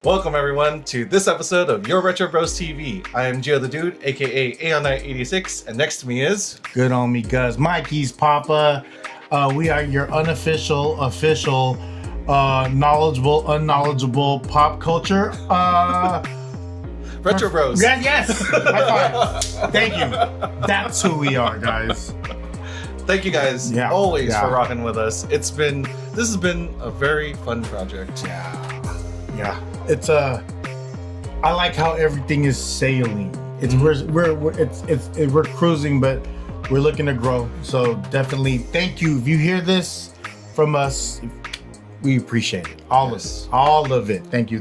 Welcome everyone to this episode of Your Retro Bros TV. I am Gio the Dude, aka Aeon86, and next to me is good on me, Gus. Mikey's Papa. We are your unofficial, official, knowledgeable, unknowledgeable pop culture. Retro Bros. Yeah, yes. High five. Thank you. That's who we are, guys. Thank you guys always for rocking with us. This has been a very fun project. Yeah. It's I like how everything is sailing. It's we're cruising, but we're looking to grow. So definitely thank you. If you hear this from us, we appreciate it. All of it. Thank you.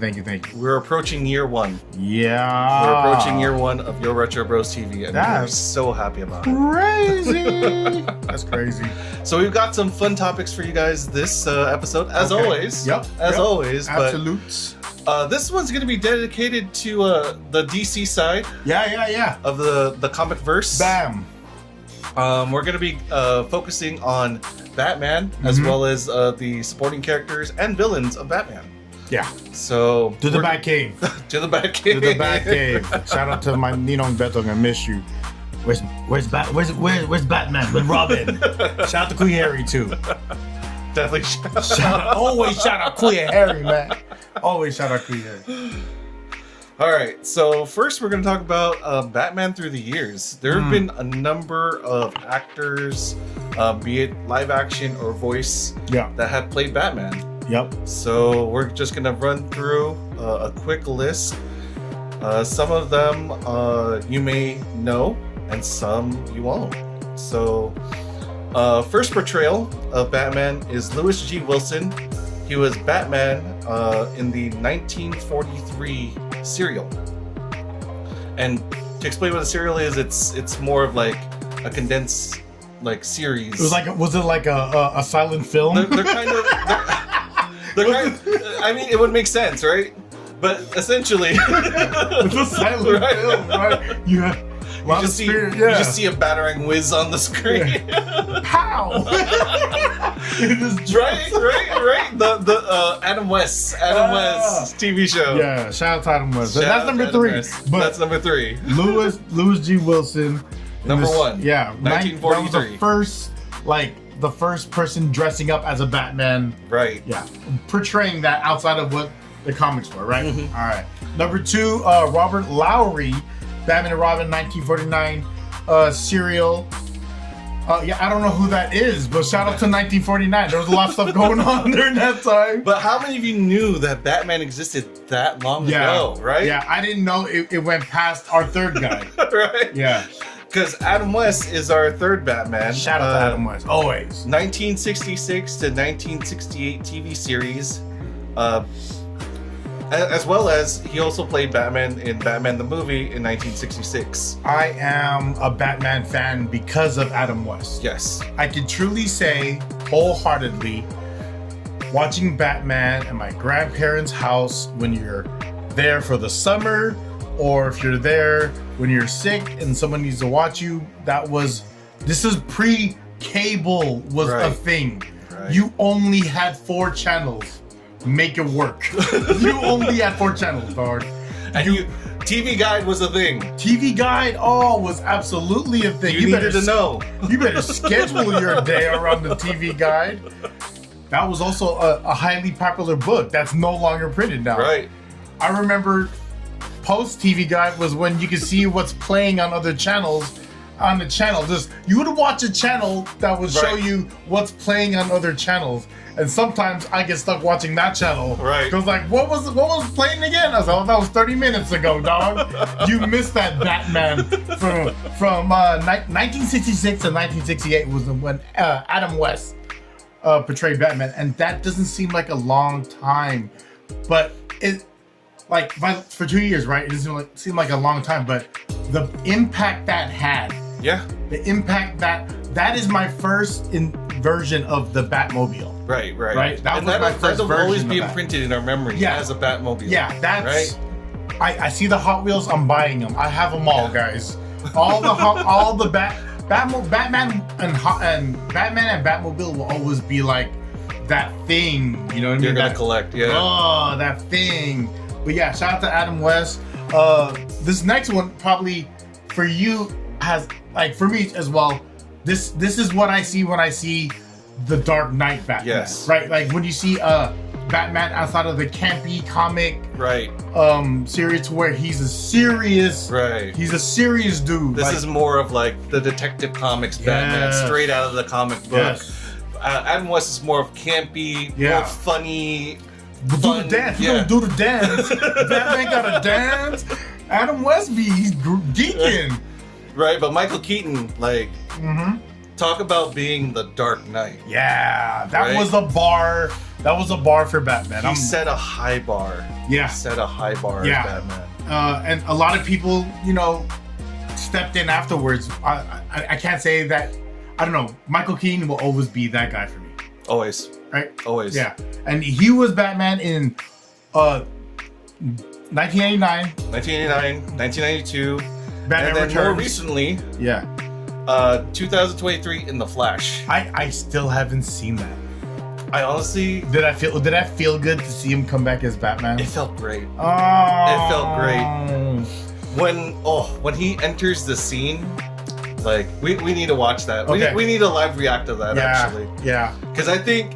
We're approaching year one. Yeah. We're approaching year one of Your Retro Bros TV, and we're so happy about it. Crazy. That's crazy. So we've got some fun topics for you guys this episode, as always. As always. Absolutes. But this one's going to be dedicated to the DC side. Yeah. Of the comic verse. Bam. We're going to be focusing on Batman, as well as the supporting characters and villains of Batman. Yeah. So to the Batcave. To the Batcave. To the Batcave. Shout out to my Ninong Beto. I miss you. Where's Batman? With Robin. Shout out to Queer Harry too. Definitely. Always shout out Queer Harry, man. Always shout out Queer Harry. All right, so first we're going to talk about Batman through the years. There have been a number of actors, be it live action or voice, that have played Batman. Yep. So we're just going to run through a quick list. Some of them you may know, and some you won't. So first portrayal of Batman is Lewis G. Wilson. He was Batman in the 1943 serial. And to explain what a serial is, it's more of like a condensed series. Was it like a silent film? They're kind of. I mean, it would make sense, right? But essentially, it's a silent film, right? You just see a battering whiz on the screen. How? right. The Adam West TV show. Yeah, shout out to Adam West. That's number 3. But that's number 3. Louis G. Wilson. Number 1. Yeah, 1943. That was the first person dressing up as a Batman. Right. Yeah, portraying that outside of what the comics were. Right. Mm-hmm. All right. Number 2, Robert Lowry. Batman and Robin, 1949 serial. I don't know who that is, but shout out to 1949. There was a lot of stuff going on during that time. But how many of you knew that Batman existed that long ago, right? Yeah, I didn't know it went past our third guy. Right? Yeah. Because Adam West is our third Batman. Shout out to Adam West, always. 1966 to 1968 TV series. As well as he also played Batman in Batman the movie in 1966. I am a Batman fan because of Adam West. Yes. I can truly say wholeheartedly, watching Batman at my grandparents' house when you're there for the summer, or if you're there when you're sick and someone needs to watch you, this is pre-cable was a thing. Right. You only had 4 channels. Make it work. You only had 4 channels, dog. And TV Guide was a thing. TV Guide, was absolutely a thing. You needed to know. You better schedule your day around the TV Guide. That was also a highly popular book that's no longer printed now. Right. I remember post TV Guide was when you could see what's playing on other channels. On the channel, you would watch a channel that would show you what's playing on other channels, and sometimes I get stuck watching that channel. Right. Because what was playing again? I was like, that was 30 minutes ago, dog. You missed that Batman from 1966 to 1968 was when Adam West portrayed Batman, and that doesn't seem like a long time, but for 2 years, right? It doesn't seem like a long time, but the impact that had. Yeah. The impact that is my first version of the Batmobile. Right. That was my first version. That'll always be imprinted in our memory as a Batmobile. Yeah, that's right. I see the Hot Wheels. I'm buying them. I have them all, guys. All the Batman and Batmobile will always be like that thing. You know what I mean? You're gonna collect. Yeah. Oh, that thing. But yeah, shout out to Adam West. This next one probably for you has like for me as well. This is what I see when I see the Dark Knight Batman. Yes. Right. Like when you see Batman outside of the campy comic right series where he's a serious dude. This like, is more of like the Detective Comics Batman, straight out of the comic book. Yes. Adam West is more of campy, more funny. Do the dance. You don't do the dance. Batman got a dance. Adam West he's geeking. Right, but Michael Keaton, like, talk about being the Dark Knight. Yeah, that was a bar. That was a bar for Batman. He set a high bar. Yeah. He set a high bar as Batman. And a lot of people, you know, stepped in afterwards. I can't say that. I don't know. Michael Keaton will always be that guy for me. Always. Right? Always. Yeah. And he was Batman in 1989. 1992. Batman and then Returns. more recently, 2023 in The Flash. I still haven't seen that. I honestly... Did I feel good to see him come back as Batman? It felt great. Oh. It felt great. When he enters the scene, like, we need to watch that. Okay. We need a live react to that, actually. Yeah. Because I think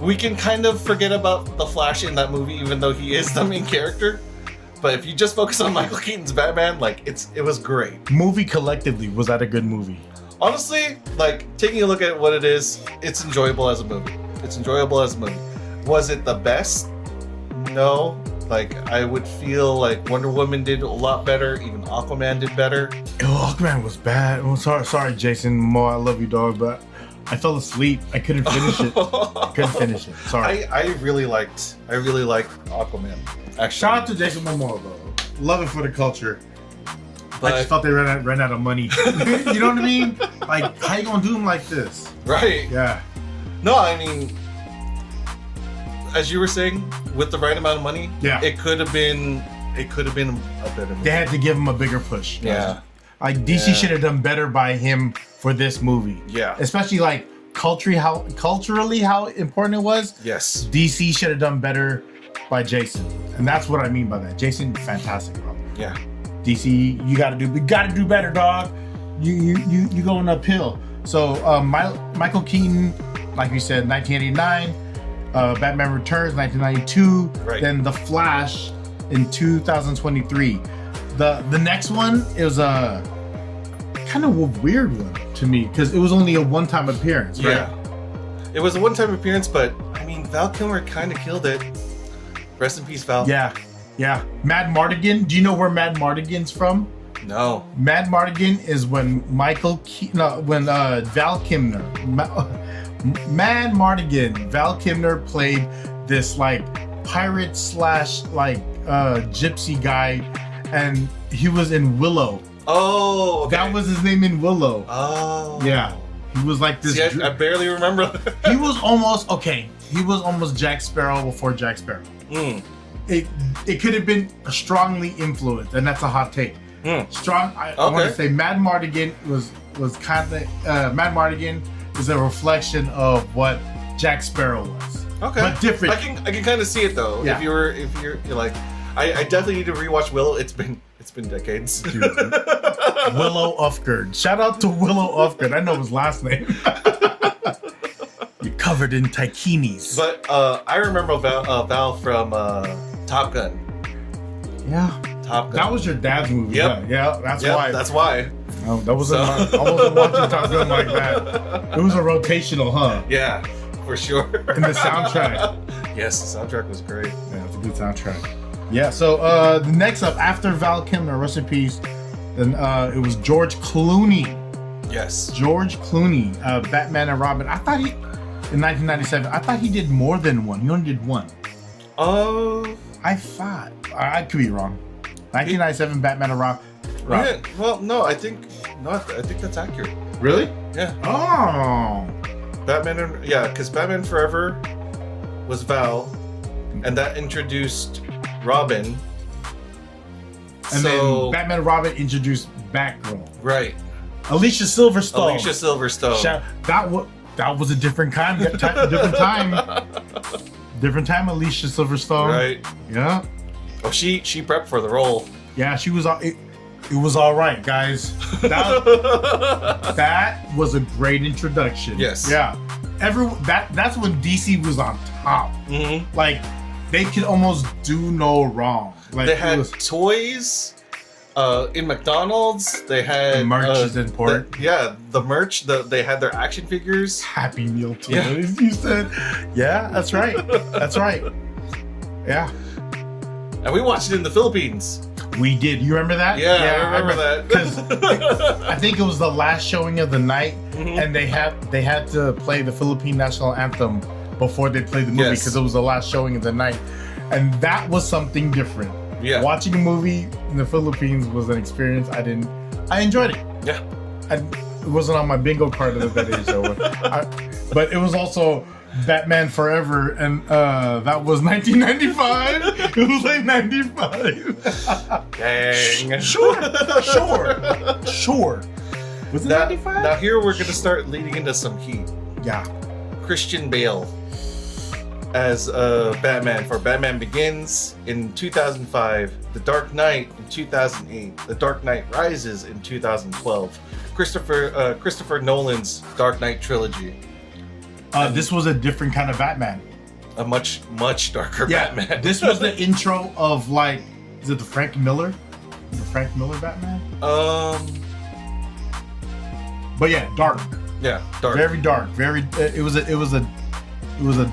we can kind of forget about The Flash in that movie, even though he is the main character. But if you just focus on Michael Keaton's Batman, like, it was great. Movie collectively, was that a good movie? Honestly, like, taking a look at what it is, it's enjoyable as a movie. Was it the best? No. Like, I would feel like Wonder Woman did a lot better. Even Aquaman did better. Oh, Aquaman was bad. Oh, sorry, Jason Moore. I love you, dog, but I fell asleep. I couldn't finish it. Sorry. I really liked Aquaman. Actually, shout out to Jason Momoa, bro. Love it for the culture. But I just thought they ran out of money. You know what I mean? Like, how you gonna do him like this? Right. Yeah. No, I mean, as you were saying, with the right amount of money, it could have been a better movie. They had to give him a bigger push. Yeah. Like DC should have done better by him for this movie. Yeah. Especially like culturally how important it was. Yes. DC should have done better by Jason. And that's what I mean by that. Jason, fantastic, bro. Yeah. DC, we gotta do better, dog. You going uphill. So Michael Keaton, like we said, 1989. Batman Returns, 1992. Right. Then The Flash in 2023. The next one is a kind of a weird one to me because it was only a one-time appearance. Right? Yeah. It was a one-time appearance, but I mean, Val Kilmer kind of killed it. Rest in peace, Val. Yeah. Mad Mardigan. Do you know where Mad Mardigan's from? No. Mad Mardigan is when Val Kilmer. Mad Mardigan. Val Kilmer played this like pirate / like gypsy guy, and he was in Willow. Oh, okay. That was his name in Willow. Oh. Yeah. He was like this. See, I barely remember that. He was almost Jack Sparrow before Jack Sparrow. It could have been strongly influenced, and that's a hot take. Strong. I want to say Mad Mardigan was kind of Mad Mardigan is a reflection of what Jack Sparrow was. Okay, but different. I can kind of see it though. Yeah. If you're like, I definitely need to rewatch Willow. It's been decades. Dude, Willow Ufgard. Shout out to Willow Ufgard. I know his last name. You're covered in taquinis. But I remember Val from Top Gun. Yeah. Top Gun. That was your dad's movie. Yep. Yeah. That's why. That's why. Oh, that wasn't. I wasn't watching Top Gun like that. It was a rotational, huh? Yeah, for sure. And the soundtrack. Yes, the soundtrack was great. Yeah, it's a good soundtrack. Yeah. So the next up after Val Kilmer, rest in peace. Then it was George Clooney. Yes. George Clooney, Batman and Robin. I thought in 1997. I thought he did more than one. He only did one. Oh. I thought. I could be wrong. 1997 Batman and Robin. Yeah, well, no, I think that's accurate. Really? Yeah. Oh. Because Batman Forever was Val, and that introduced Robin. And then Batman and Robin introduced Batgirl. Right. Alicia Silverstone. That was a different time. Different time. Alicia Silverstone. Right. Yeah. Oh, she prepped for the role. Yeah, she was. It was all right, guys. That was a great introduction. Yes. Yeah. That's when DC was on top. Mm-hmm. Like they could almost do no wrong. Like They had toys. In McDonald's, they had merch is important. The merch. They had their action figures. Happy Meal toys. Yeah. You said, yeah, that's right. That's right. Yeah, And we watched it in the Philippines. we did. You remember that? Yeah, I remember that. Because I think it was the last showing of the night, Mhm. and they had to play the Philippine national anthem before they played the movie Yes. because it was the last showing of the night, and that was something different. Yeah. Watching a movie in the Philippines was an experience I enjoyed it. Yeah. It wasn't on my bingo card of that age, but it was also Batman Forever, and that was 1995. It was like 95. Dang. Sure. Was it 95? Now here we're gonna start leading into some heat. Yeah. Christian Bale as Batman for Batman Begins in 2005, The Dark Knight in 2008, The Dark Knight Rises in 2012, Christopher Nolan's Dark Knight trilogy. This was a different kind of Batman. A much darker Batman. This was the intro of like, is it the Frank Miller? The Frank Miller Batman? But yeah, dark. Yeah, dark. Very dark. Very. It was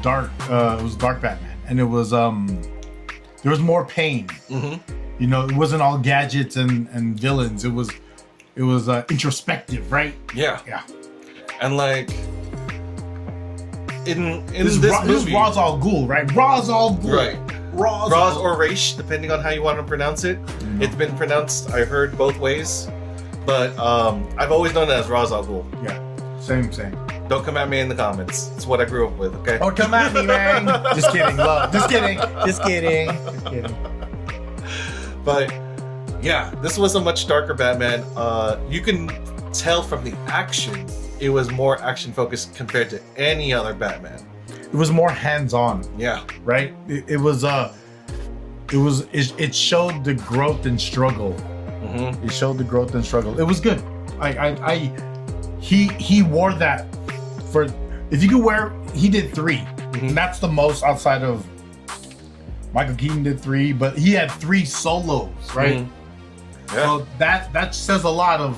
dark Batman, and it was there was more pain. Mm-hmm. You know, it wasn't all gadgets and villains. It was introspective, right? Yeah. Yeah. And like in This movie, is Ra's al Ghul, right? Ra's al Ghul. right? Ra's or Raish, depending on how you want to pronounce it. Mm-hmm. It's been pronounced, I heard, both ways, but I've always known it as Ra's al Ghul. Yeah. Same. Don't come at me in the comments. It's what I grew up with. Okay. Oh, come at me, man. Just kidding, love. Just kidding. But yeah, this was a much darker Batman. You can tell from the action, it was more action focused compared to any other Batman. It was more hands-on, Yeah. right? It showed the growth and struggle. Mm-hmm. It showed the growth and struggle. It was good. He wore that for, if you could wear, he did 3. Mm-hmm. And that's the most outside of Michael Keaton did 3, but he had 3 solos, right? Mm-hmm. Yeah. So that says a lot of,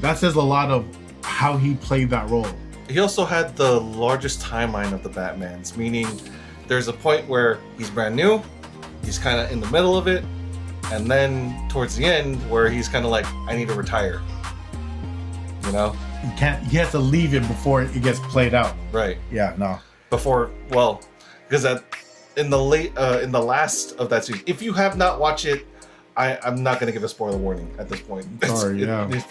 that says a lot of how he played that role. He also had the largest timeline of the Batmans, meaning there's a point where he's brand new, he's kind of in the middle of it, and then towards the end where he's kind of like, I need to retire. You know? He has to leave it before it gets played out. Right. Yeah, no. Before, well, because in the last of that season, if you have not watched it, I'm not going to give a spoiler warning at this point. Sorry,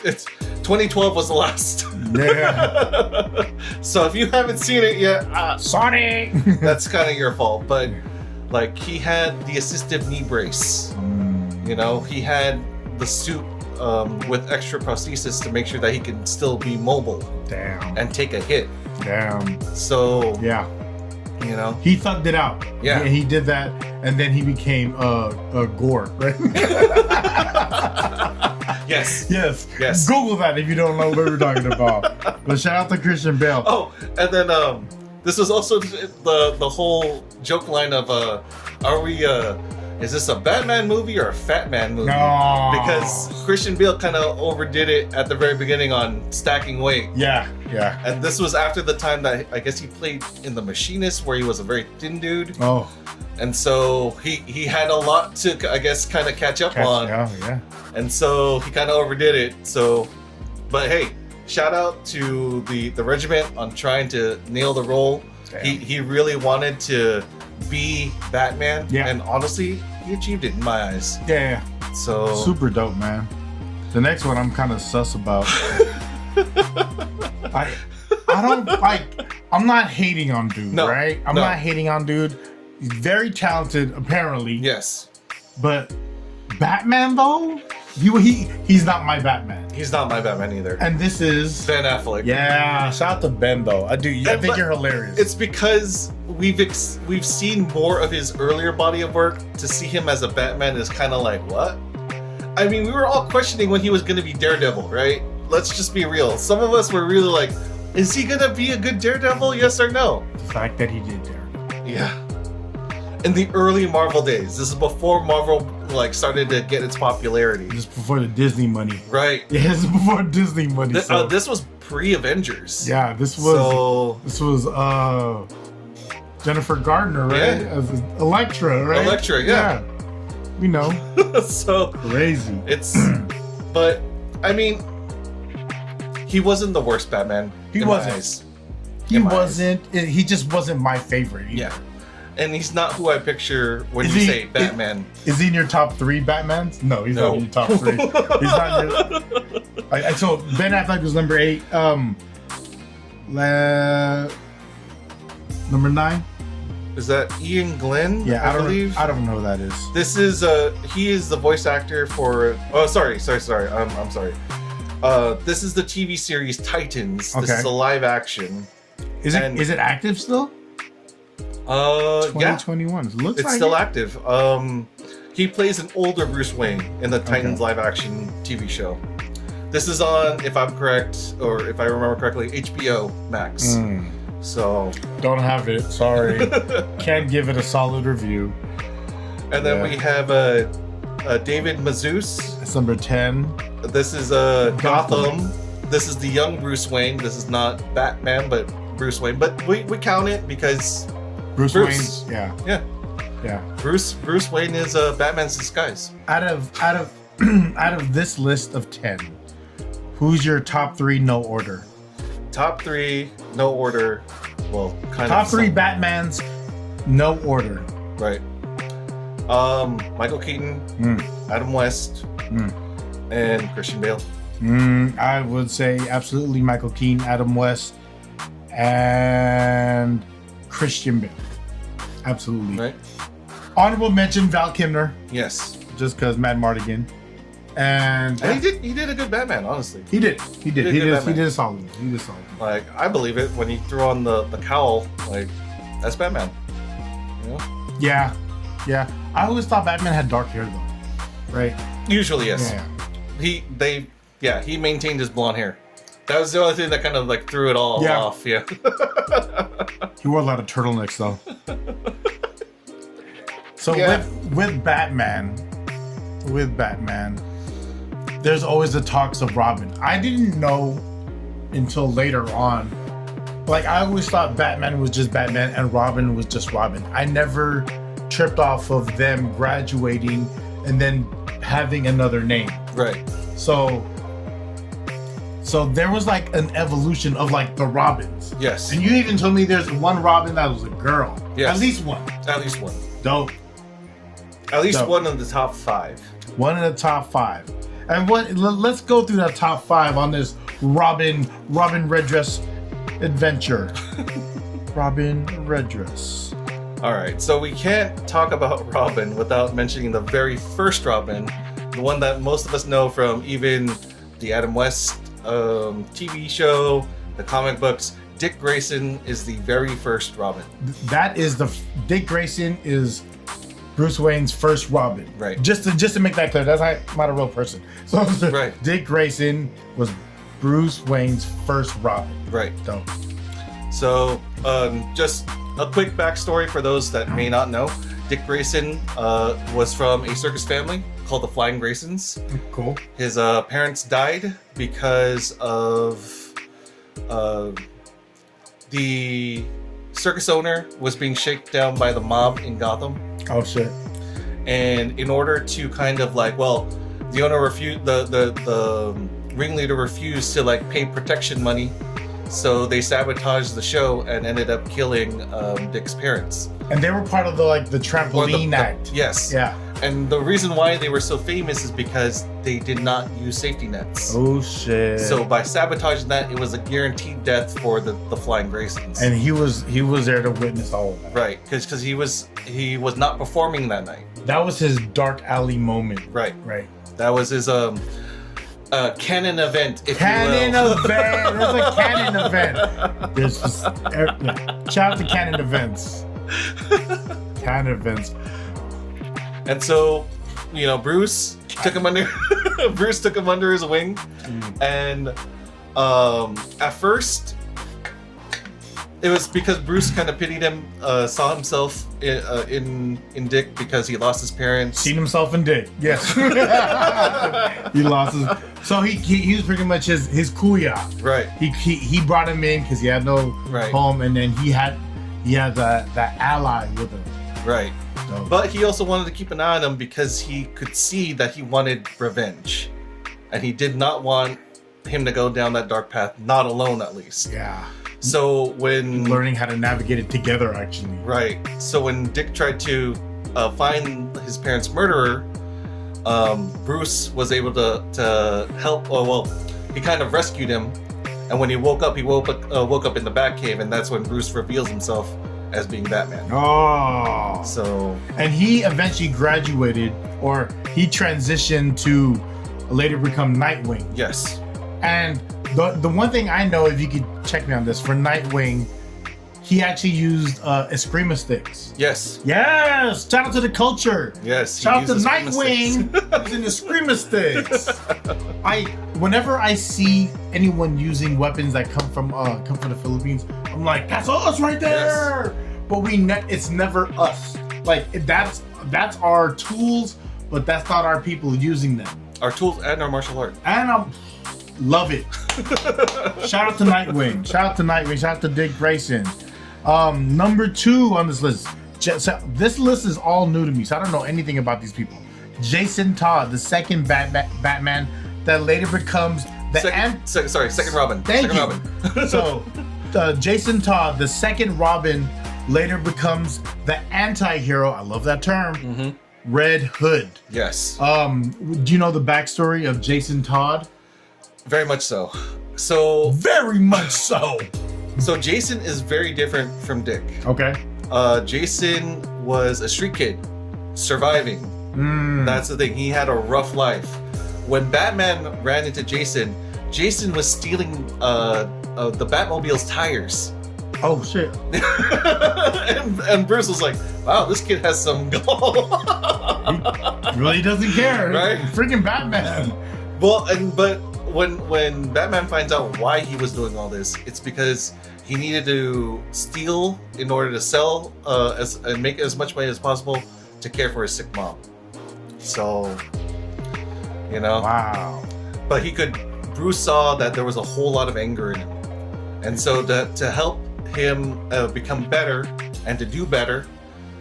It's 2012 was the last. Yeah. So if you haven't seen it yet, Sorry. that's kind of your fault. But like, he had the assistive knee brace. You know, he had the suit with extra prosthesis to make sure that he can still be mobile. Damn. And take a hit. Damn. So Yeah. you know, He thugged it out. Yeah. He did that, and then he became a Gore, right? yes. Yes. Yes. Google that if you don't know what we're talking about. But shout out to Christian Bale. Oh, and then this was also the whole joke line of are we is this a Batman movie or a Fat Man movie? No. Because Christian Bale kind of overdid it at the very beginning on stacking weight. Yeah. And this was after the time that I guess he played in The Machinist, where he was a very thin dude. Oh. And so he had a lot to, I guess, kind of catch up on. Yeah. And so he kind of overdid it. So, but hey, shout out to the regiment on trying to nail the role. Damn. He really wanted to be Batman. Yeah. And honestly, he achieved it in my eyes. Yeah. So Super dope, man. The next one I'm kind of sus about. I don't like. I'm not hating on dude, No, right? I'm no. not hating on dude. He's very talented, apparently. yes. But Batman, though, he's not my Batman. He's not my Batman either. And this is Ben Affleck. Yeah, shout out to Ben though. I think you're hilarious. It's because we've seen more of his earlier body of work. To see him as a Batman is kind of like, what? I mean, we were all questioning when he was going to be Daredevil, right? Let's just be real. Some of us were really like, is he going to be a good Daredevil? Yes or no? The fact that he did Daredevil. Yeah. In the early Marvel days. This is before Marvel started to get its popularity. This is before the Disney money. Right. Yeah, this is before Disney money. This was pre-Avengers. Yeah, this was Jennifer Gardner, right? Yeah. As Elektra, right? Elektra, yeah. We know. So crazy. But I mean, he wasn't the worst Batman. He wasn't. He just wasn't my favorite either. Yeah. And he's not who I picture when you say Batman. Is he in your top 3 Batmans? No, he's not in your top 3. He's not in your... So Ben Affleck was number 8. Number 9? Is that Ian Glenn? Yeah, I believe. I don't know who that is. This is he is the voice actor for. Oh, sorry. I'm sorry. This is the TV series Titans. Okay. This is a live action. Is it active still? 2021. Yeah. It's still active. He plays an older Bruce Wayne in the Titans live action TV show. This is on, if I'm correct, or if I remember correctly, HBO Max. So don't have it. Sorry, can't give it a solid review. And then we have David Mazouz. That's number 10. This is Gotham. This is the young Bruce Wayne. This is not Batman, but Bruce Wayne. But we count it because Bruce Wayne's. Yeah. Bruce Wayne is Batman's disguise. Out of this list of 10, who's your top 3? No order. Top 3, no order. Well, kind top of. Top 3 Batmans, no order. Right. Michael Keaton, Adam West, and Christian Bale. I would say absolutely Michael Keaton, Adam West, and Christian Bale. Absolutely. Right. Honorable mention, Val Kilmer. Yes. Just because Matt Mardigan. And he did a good Batman, honestly. He did a solid. Like, I believe it when he threw on the cowl. Like, that's Batman. You know? Yeah. I always thought Batman had dark hair though. Right? Usually, yes. Yeah. He maintained his blonde hair. That was the only thing that kind of like threw it all off. Yeah. He wore a lot of turtlenecks though. So with Batman, there's always the talks of Robin. I didn't know until later on. Like, I always thought Batman was just Batman and Robin was just Robin. I never tripped off of them graduating and then having another name. Right. So there was like an evolution of like the Robins. Yes. And you even told me there's one Robin that was a girl. Yes. At least one. Dope. At least one in the top 5. One in the top 5. And let's go through that top 5 on this Robin Redress adventure. Robin Redress. All right, so we can't talk about Robin without mentioning the very first Robin, the one that most of us know from even the Adam West TV show, the comic books. Dick Grayson is the very first Robin. Dick Grayson is Bruce Wayne's first Robin. Right. Just to make that clear, that's not a real person. So right. Dick Grayson was Bruce Wayne's first Robin. Right. Dope. So just a quick backstory for those that may not know. Dick Grayson was from a circus family called the Flying Graysons. Cool. His parents died because of the circus owner was being shaken down by the mob in Gotham. Oh shit. And in order to kind of like, the owner refused, the ringleader refused to like pay protection money, so they sabotaged the show and ended up killing Dick's parents. And they were part of the trampoline act. Yes. Yeah. And the reason why they were so famous is because they did not use safety nets. Oh shit. So by sabotaging that, it was a guaranteed death for the Flying Graysons. And he was there to witness all of that. Right, because he was not performing that night. That was his dark alley moment. Right. Right. That was his canon event, if Canon you will. event. There's a canon event. There's just shout out to canon events. Canon events. And so, you know, Bruce took him under his wing, and at first it was because Bruce kind of pitied him, saw himself in Dick because he lost his parents. Seen himself in Dick. Yes. He lost his. So he was pretty much his kuya. Right. He brought him in because he had no home, and then he had that ally with him. Right. So. But he also wanted to keep an eye on him because he could see that he wanted revenge, and he did not want him to go down that dark path, not alone at least. Yeah. So when learning how to navigate it together, actually. Right. So when Dick tried to find his parents' murderer, Bruce was able to help. Well, he kind of rescued him, and when he woke up in the Batcave, and that's when Bruce reveals himself as being Batman. Oh. So. And he eventually graduated, or he transitioned to later become Nightwing. Yes. And the one thing I know, if you could check me on this, for Nightwing, he actually used Eskrima sticks. Yes. Yes. Shout out to the culture. Yes. Shout out to Nightwing using Eskrima sticks. Whenever I see anyone using weapons that come from the Philippines, I'm like, that's us right there. Yes. But it's never us. Like that's our tools, but that's not our people using them. Our tools and our martial art. And love it. Shout out to Nightwing. Shout out to Nightwing. Shout out to Dick Grayson. Number 2 on this list. This list is all new to me, so I don't know anything about these people. Jason Todd, the second Batman that later becomes the second Robin. Thank second you. Robin. So, Jason Todd, the second Robin, later becomes the anti-hero. I love that term. Mm-hmm. Red Hood. Yes. Do you know the backstory of Jason Todd? Very much so. Very much so. So Jason is very different from Dick. Okay. Jason was a street kid, surviving. That's the thing. He had a rough life. When Batman ran into Jason was stealing the Batmobile's tires. Oh shit. and Bruce was like, wow, this kid has some gall. He really doesn't care. Right? Freaking Batman. Well, but when Batman finds out why he was doing all this, it's because he needed to steal in order to sell and make as much money as possible to care for his sick mom. So, you know. Wow. But Bruce saw that there was a whole lot of anger in him. And so to help him become better and to do better,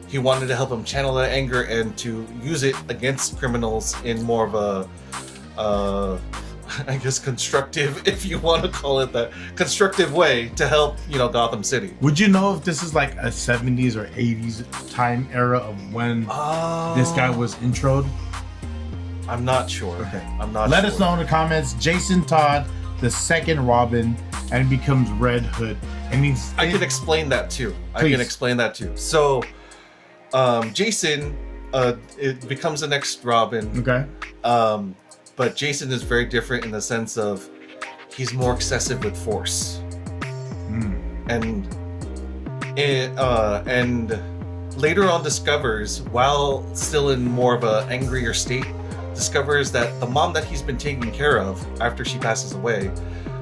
he wanted to help him channel that anger and to use it against criminals in more of a I guess constructive, if you want to call it that, constructive way to help, Gotham City. Would you know if this is like a 70s or 80s time era of when this guy was introed? I'm not sure. Okay. Let us know in the comments. Jason Todd, the second Robin, and becomes Red Hood. I can explain that too. So, Jason it becomes the next Robin. Okay. But Jason is very different in the sense of he's more excessive with force, and later on discovers, while still in more of an angrier state, discovers that the mom that he's been taking care of after she passes away,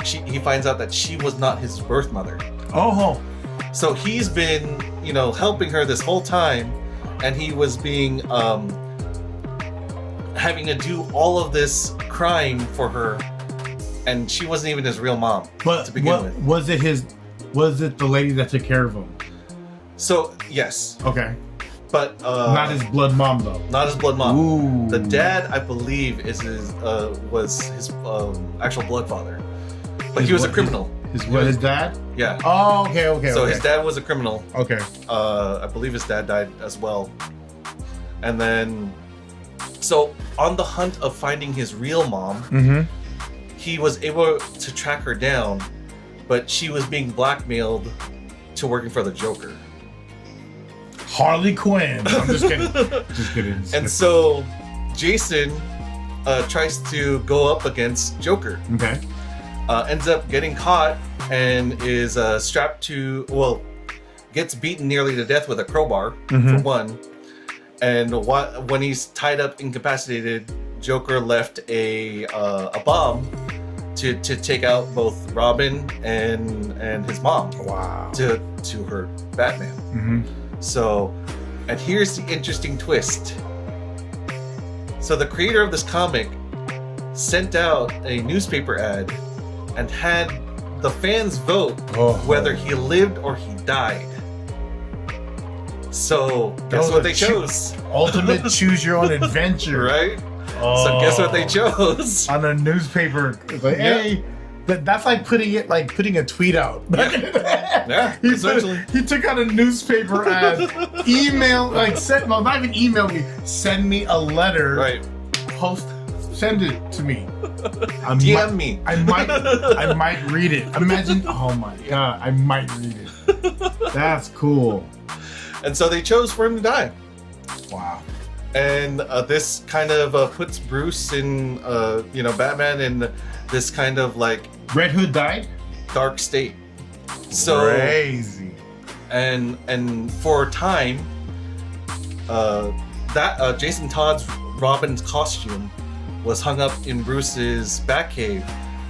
he finds out that she was not his birth mother. Oh. So he's been, helping her this whole time, and he was being having to do all of this crime for her, and she wasn't even his real mom to begin with. Was it the lady that took care of him? So yes. Okay. But not his blood mom though. Not his blood mom. Ooh. The dad, I believe, was his actual blood father, but he was a criminal. His dad? Yeah. Oh, okay. So his dad was a criminal. Okay. I believe his dad died as well, and then. So, on the hunt of finding his real mom, he was able to track her down, but she was being blackmailed to working for the Joker. Harley Quinn. I'm just kidding. And so, Jason tries to go up against Joker. Okay. Ends up getting caught and is strapped to, gets beaten nearly to death with a crowbar, for one. And when he's tied up, incapacitated, Joker left a bomb to take out both Robin and his mom. Wow. To hurt Batman. So, and here's the interesting twist. So the creator of this comic sent out a newspaper ad and had the fans vote whether he lived or he died. So guess what they chose? Ultimate choose your own adventure. Right? So guess what they chose? On a newspaper. It's like, hey, that's like putting a tweet out. Yeah, essentially. He took out a newspaper ad, not even email me, send me a letter. Right. Send it to me. DM me. I might read it. Imagine, oh my god, I might read it. That's cool. And so they chose for him to die. Wow. And this kind of puts Bruce in, Batman in this kind of like Red Hood died? Dark state. So crazy. And for a time, Jason Todd's Robin's costume was hung up in Bruce's Batcave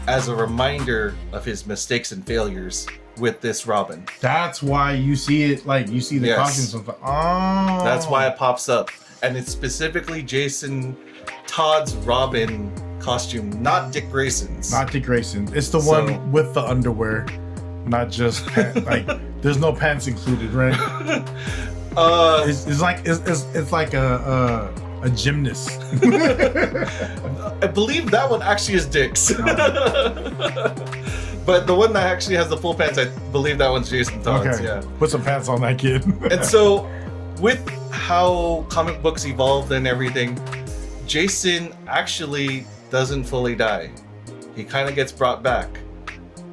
as a reminder of his mistakes and failures with this Robin. That's why you see it, you see the costume. Oh. That's why it pops up. And it's specifically Jason Todd's Robin costume, not Dick Grayson's. Not Dick Grayson. It's the one with the underwear, not just there's no pants included, right? It's like a gymnast. I believe that one actually is Dick's. But the one that actually has the full pants, I believe that one's Jason Todd's. Okay. Yeah. Put some pants on that kid. And so, with how comic books evolved and everything, Jason actually doesn't fully die. He kind of gets brought back,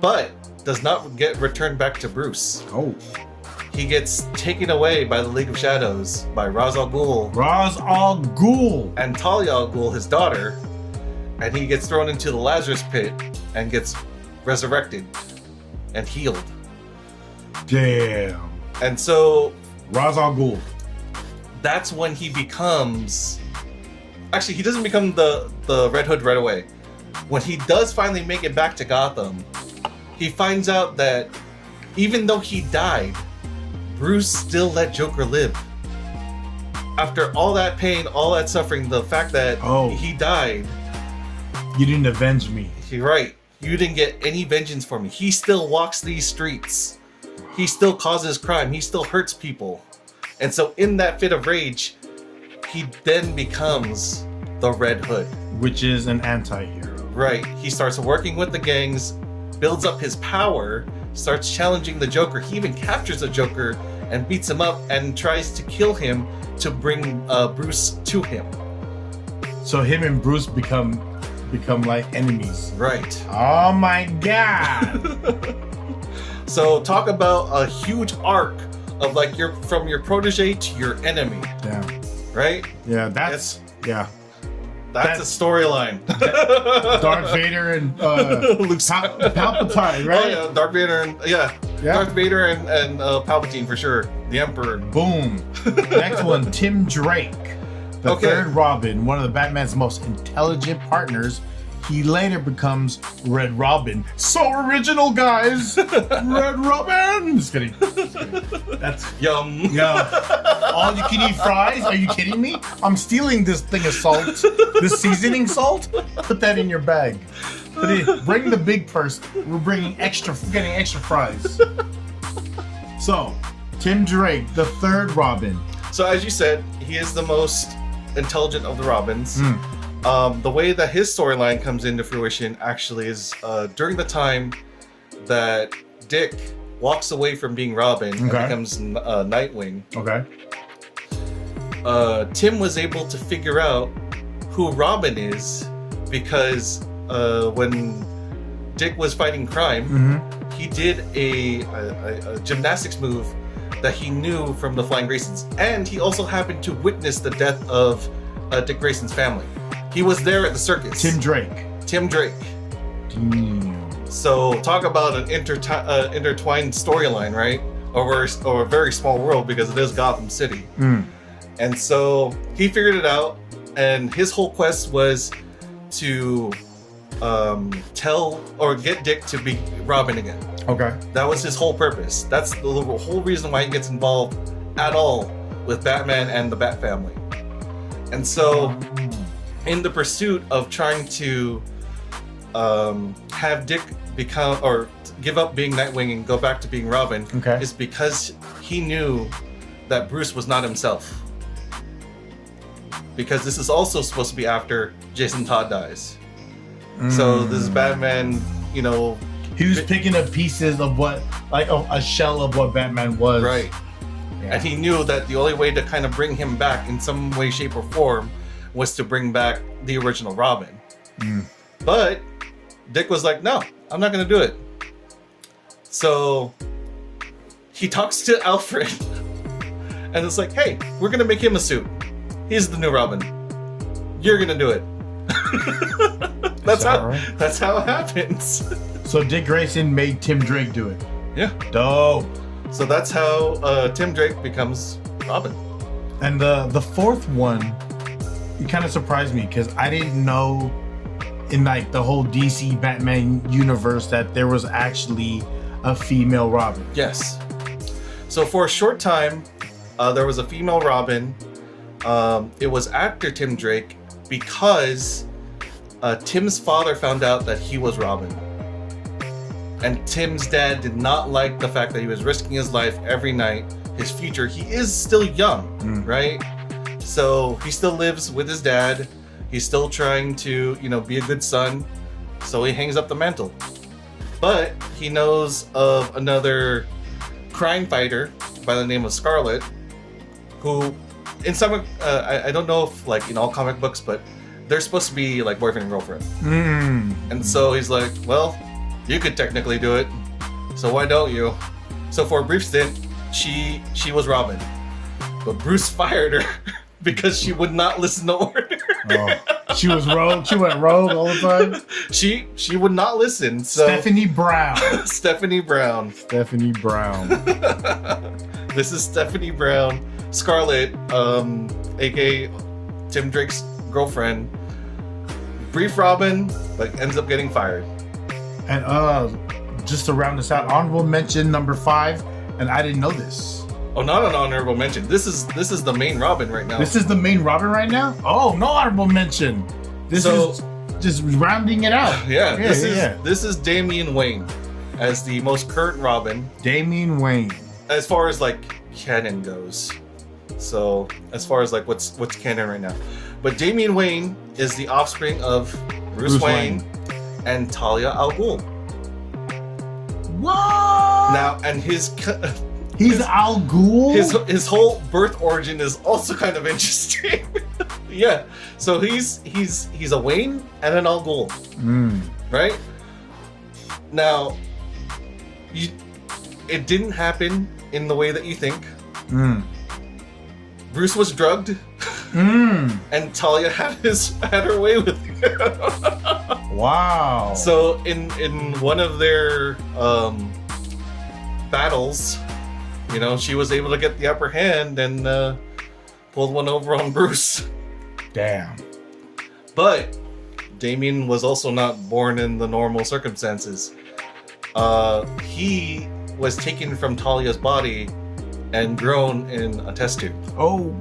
but does not get returned back to Bruce. Oh. He gets taken away by the League of Shadows, by Ra's al Ghul. Ra's al Ghul. And Talia al Ghul, his daughter. And he gets thrown into the Lazarus pit and gets resurrected and healed. Damn. And so Ra's al Ghul. That's when he becomes... Actually, he doesn't become the Red Hood right away. When he does finally make it back to Gotham, he finds out that even though he died, Bruce still let Joker live. After all that pain, all that suffering, the fact that he died... You didn't avenge me. You're right. You didn't get any vengeance for me. He still walks these streets. He still causes crime. He still hurts people. And so in that fit of rage, he then becomes the Red Hood. Which is an anti-hero. Right. He starts working with the gangs, builds up his power, starts challenging the Joker. He even captures the Joker and beats him up and tries to kill him to bring Bruce to him. So him and Bruce become like enemies. Right. Oh my god. So talk about a huge arc of from your protege to your enemy. Damn. Right? Yeah, that's a storyline. Darth Vader and Palpatine, right? Oh yeah, Darth Vader and Darth Vader and Palpatine for sure. The Emperor. Boom. Next one, Tim Drake. The third Robin, one of the Batman's most intelligent partners. He later becomes Red Robin. So original, guys! Red Robin! Just kidding. That's yum. Yeah. All you can eat fries? Are you kidding me? I'm stealing this thing of salt. This seasoning salt? Put that in your bag. Bring the big purse. We're getting extra fries. So, Tim Drake, the third Robin. So as you said, he is the most intelligent of the Robins. The way that his storyline comes into fruition actually is during the time that Dick walks away from being Robin and becomes Nightwing. Okay. Tim was able to figure out who Robin is because when Dick was fighting crime, he did a gymnastics move that he knew from the Flying Graysons, and he also happened to witness the death of Dick Grayson's family. He was there at the circus. Tim Drake. Tim Drake. Damn. So talk about an intertwined storyline, right? Or a very small world, because it is Gotham City. And so he figured it out, and his whole quest was to tell or get Dick to be Robin again. Okay. That was his whole purpose. That's the whole reason why he gets involved at all with Batman and the Bat family. And so, in the pursuit of trying to have Dick become or give up being Nightwing and go back to being Robin, is because he knew that Bruce was not himself. Because this is also supposed to be after Jason Todd dies. So this is Batman, you know. He was picking up pieces of what, like a shell of what Batman was. Right. Yeah. And he knew that the only way to kind of bring him back in some way, shape, or form was to bring back the original Robin. But Dick was like, no, I'm not going to do it. So he talks to Alfred and it's like, hey, we're going to make him a suit. He's the new Robin. You're going to do it. That's how it happens. So Dick Grayson made Tim Drake do it. Yeah. Dope. So that's how Tim Drake becomes Robin. And the fourth one, it kind of surprised me because I didn't know in like the whole DC Batman universe that there was actually a female Robin. Yes. So for a short time, there was a female Robin. It was after Tim Drake because Tim's father found out that he was Robin. And Tim's dad did not like the fact that he was risking his life every night, his future. He is still young, right? So he still lives with his dad. He's still trying to, you know, be a good son. So he hangs up the mantle. But he knows of another crime fighter by the name of Scarlet, who in some, I don't know if like in all comic books, but they're supposed to be like boyfriend and girlfriend. And so he's like, well, you could technically do it, so why don't you? So for a brief stint, she was Robin, but Bruce fired her because she would not listen to order. She was rogue. She went rogue all the time. She would not listen. So Stephanie Brown. Stephanie Brown. Stephanie Brown. This is Stephanie Brown, Scarlet, aka Tim Drake's girlfriend. Brief Robin, but ends up getting fired. And just to round this out, honorable mention number 5, and I didn't know this. Oh, not an honorable mention. This is the main Robin right now. This is the main Robin right now? Oh, no honorable mention. This is just rounding it out. Yeah, this is Damian Wayne as the most current Robin. Damian Wayne. As far as like canon goes. So as far as like what's canon right now. But Damian Wayne is the offspring of Bruce Wayne and Talia al Ghul. What? Now, and he's Al Ghul? His whole birth origin is also kind of interesting. Yeah. So he's a Wayne and an Al Ghul. Right? Now, it didn't happen in the way that you think. Bruce was drugged. And Talia had her way with him. Wow. So in one of their battles, you know, she was able to get the upper hand and pulled one over on Bruce. Damn. But Damian was also not born in the normal circumstances. He was taken from Talia's body and grown in a test tube. Oh.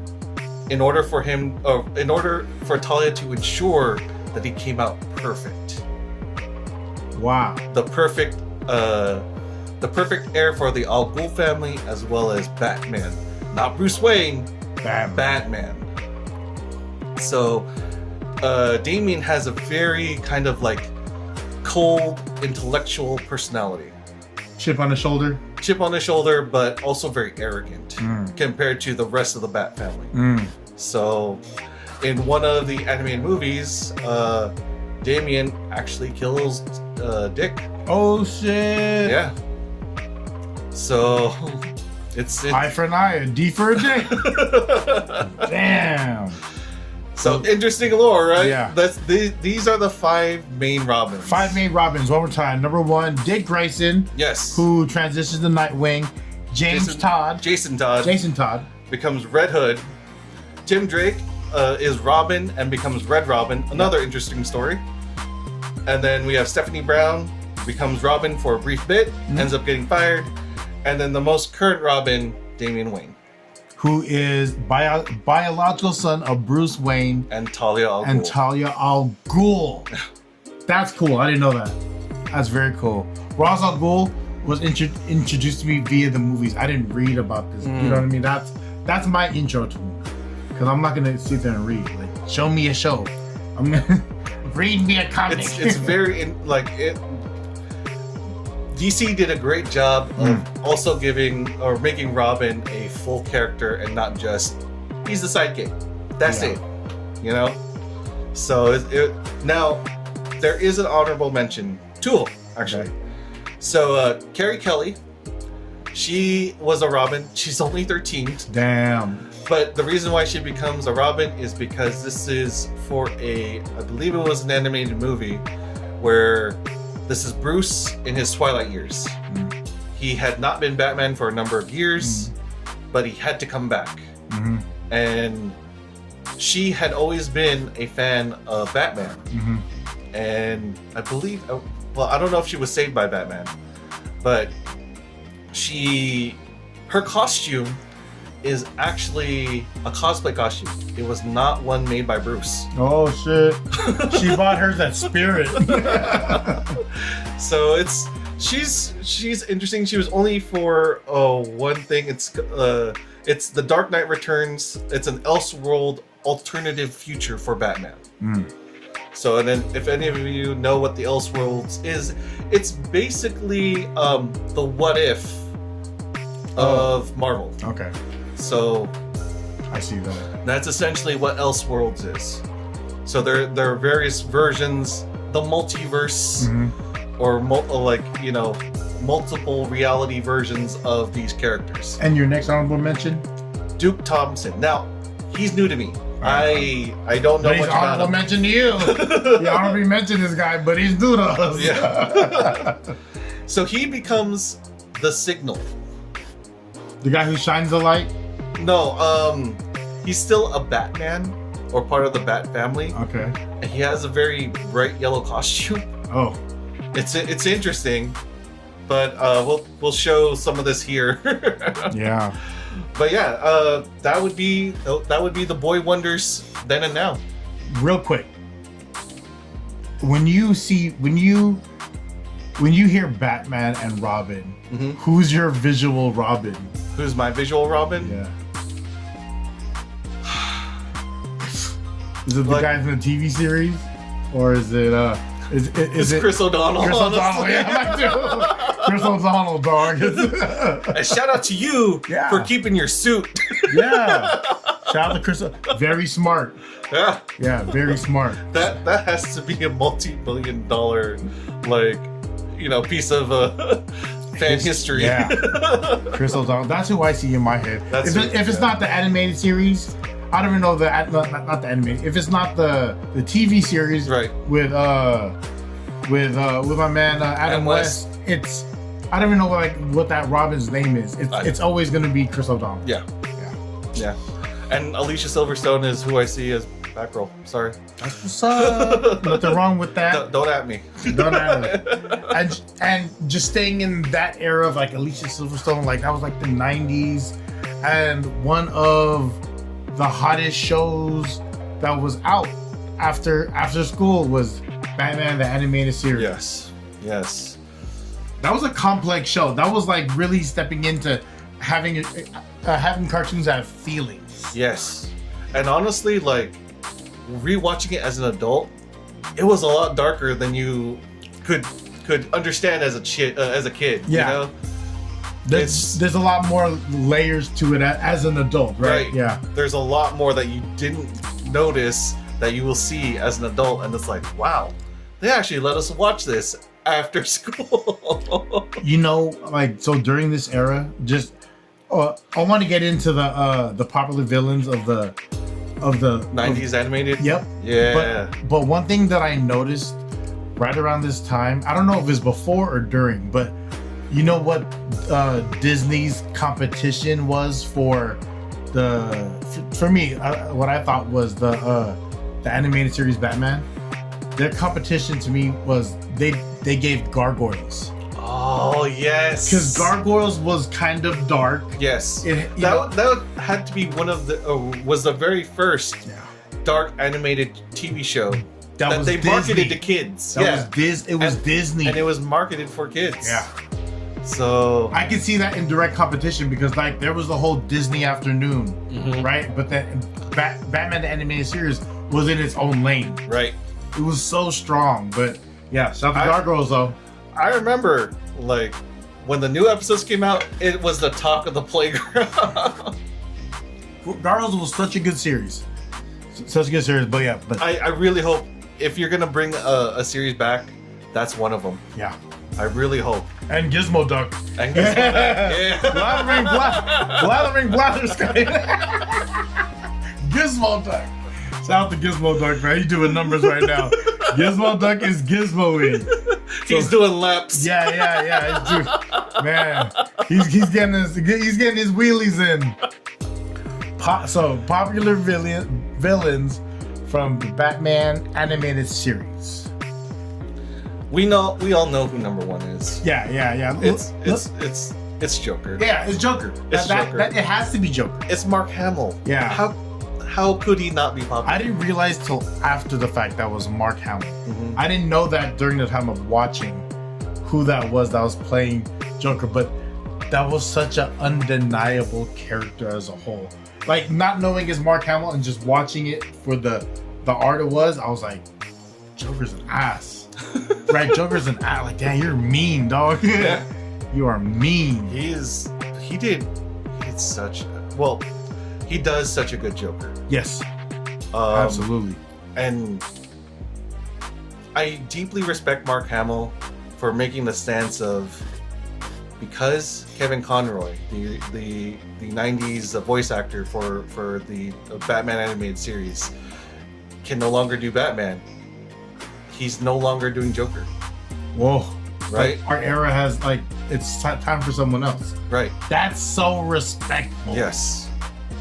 In order for Talia to ensure that he came out perfect. Wow. The perfect heir for the Al Ghul family as well as Batman. Not Bruce Wayne, Batman. So Damian has a very kind of like cold, intellectual personality. Chip on the shoulder? Chip on the shoulder, but also very arrogant compared to the rest of the Bat family. So, in one of the animated movies, Damian actually kills Dick. Oh shit! Yeah. So, it's eye for an eye, a D for a D. Damn. So interesting lore, right? Yeah. These are the 5 main Robins. 5 main Robins. One more time. Number 1, Dick Grayson. Yes. Who transitions to Nightwing. Jason Todd becomes Red Hood. Tim Drake is Robin and becomes Red Robin. Another interesting story. And then we have Stephanie Brown, becomes Robin for a brief bit, ends up getting fired. And then the most current Robin, Damian Wayne, who is biological son of Bruce Wayne and Talia al Ghul. That's cool. I didn't know that. That's very cool. Ra's al Ghul was introduced to me via the movies. I didn't read about this. You know what I mean? That's my intro to him. Because I'm not gonna sit there and read. Like, show me a show. I'm gonna read me a comic. It's very DC did a great job of also making Robin a full character and not just he's the sidekick. That's it, you know. So now there is an honorable mention, 2 of them actually. Okay. So Carrie Kelly, she was a Robin. She's only 13. Damn. But the reason why she becomes a Robin is because this is for I believe it was an animated movie where this is Bruce in his twilight years. He had not been Batman for a number of years, but he had to come back. And she had always been a fan of Batman. And I believe, well, I don't know if she was saved by Batman, but her costume is actually a cosplay costume. It was not one made by Bruce. Oh shit. She bought hers at Spirit. So she's interesting. She was only for one thing. It's The Dark Knight Returns. It's an Elseworld alternative future for Batman. So, and then if any of you know what the Elseworlds is, it's basically the what if of Marvel. Okay. So I see that. That's essentially what Elseworlds is. So there are various versions, the multiverse, or multiple reality versions of these characters. And your next honorable mention? Duke Thompson. Now, he's new to me. I don't know but much about honorable him. mention to you. You already mentioned this guy, but he's new to us. Yeah. So he becomes the Signal. The guy who shines the light? No, he's still a Batman or part of the Bat family. Okay. And he has a very bright yellow costume. Oh. It's interesting, but we'll show some of this here. Yeah. But yeah, that would be the Boy Wonders then and now. Real quick, when you hear Batman and Robin, who's your visual Robin? Who's my visual Robin? Yeah. Is it the guys in the TV series, or is it is it Chris O'Donnell? Chris O'Donnell, yeah, Chris O'Donnell, dog. And shout out to you for keeping your suit. Yeah. Shout out to Chris. Very smart. Yeah. Yeah, very smart. That has to be a multi-billion-dollar, piece of fan history. Yeah. Chris O'Donnell. That's who I see in my head. If it's not the animated series, I don't even know not the animated. If it's not the TV series, right? With my man Adam West, I don't even know what that Robin's name is. It's always gonna be Chris O'Donnell. Yeah. And Alicia Silverstone is who I see as Batgirl. Sorry. That's what's up. Nothing wrong with that. Don't at me. Don't at me. And just staying in that era of Alicia Silverstone, that was the 90s, and one of the hottest shows that was out after school was Batman the Animated Series. Yes. That was a complex show. That was really stepping into having cartoons that have feelings. Yes. And honestly, rewatching it as an adult, it was a lot darker than you could understand as a kid. Yeah. You know? There's a lot more layers to it as an adult, right? Yeah. There's a lot more that you didn't notice that you will see as an adult, and it's wow, they actually let us watch this after school. So during this era, just I want to get into the popular villains of the the 90s animated. Yep. Yeah. But one thing that I noticed right around this time, I don't know if it's before or during, but you know what Disney's competition was for for me, what I thought was the animated series Batman. Their competition to me was they gave Gargoyles. Oh yes, because Gargoyles was kind of dark. Yes, that had to be one of the was the very first dark animated TV show that they marketed to kids. It was Disney, and it was marketed for kids. Yeah. So I can see that in direct competition because like there was the whole Disney afternoon, right? But then Batman the animated series was in its own lane. Right. It was so strong, but yeah, shout out to Gargoyles though. I remember like when the new episodes came out, it was the talk of the playground. Gargoyles was such a good series. Such a good series, but yeah. But I really hope if you're gonna bring a series back, that's one of them. Yeah. I really hope. And Gizmo Duck. And Gizmo Duck. Yeah. Blathering Blatherskite. Gizmo Duck. Shout out to Gizmo Duck, man. He's doing numbers right now. Gizmo Duck is Gizmo-ing. He's doing laps. Yeah. He's getting his wheelies in. Popular villains from the Batman animated series. We all know who number one is. Yeah. It's Joker. Yeah, it's Joker. Joker. It has to be Joker. It's Mark Hamill. Yeah. How could he not be popular? I didn't realize till after the fact that was Mark Hamill. I didn't know that during the time of watching who that was playing Joker, but that was such an undeniable character as a whole. Like not knowing it's Mark Hamill and just watching it for the art it was, I was like, Joker's an ass. Right, Joker's an ass. Like, damn, you're mean, dog. Yeah. You are mean. He does such a good Joker. Yes. Absolutely. And I deeply respect Mark Hamill for making the stance of, because Kevin Conroy, the 90s voice actor for the Batman animated series, can no longer do Batman, he's no longer doing Joker. Whoa. Right? Like, our era has, like, it's time for someone else. Right. That's so respectful. Yes.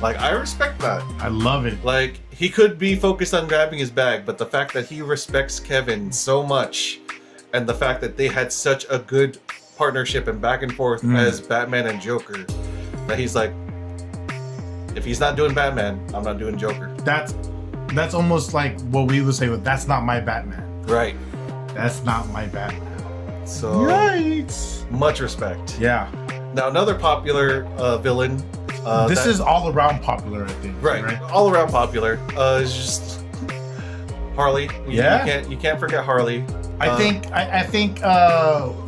Like, I respect that. I love it. Like, he could be focused on grabbing his bag, but the fact that he respects Kevin so much, and the fact that they had such a good partnership and back and forth as Batman and Joker, that he's like, if he's not doing Batman, I'm not doing Joker. That's almost like what we would say with, that's not my Batman. Right. That's not my Batman. So, right. Much respect. Yeah. Now, another popular villain. This is all around popular, I think. Right. All around popular. Is just Harley. You can't forget Harley. I think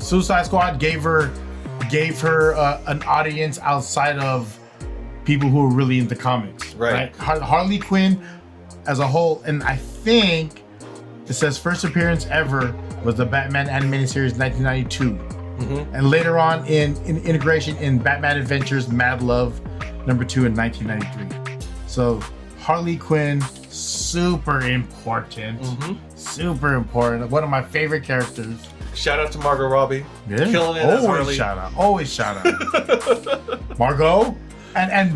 Suicide Squad gave her an audience outside of people who are really into comics. Right. Harley Quinn as a whole, and I think it says first appearance ever was the Batman animated series 1992. And later on in integration in Batman Adventures Mad Love #2 in 1993. So Harley Quinn, super important. Super important. One of my favorite characters. Shout out to Margot Robbie. Yeah. Killing it as Harley. Always shout out. Margot and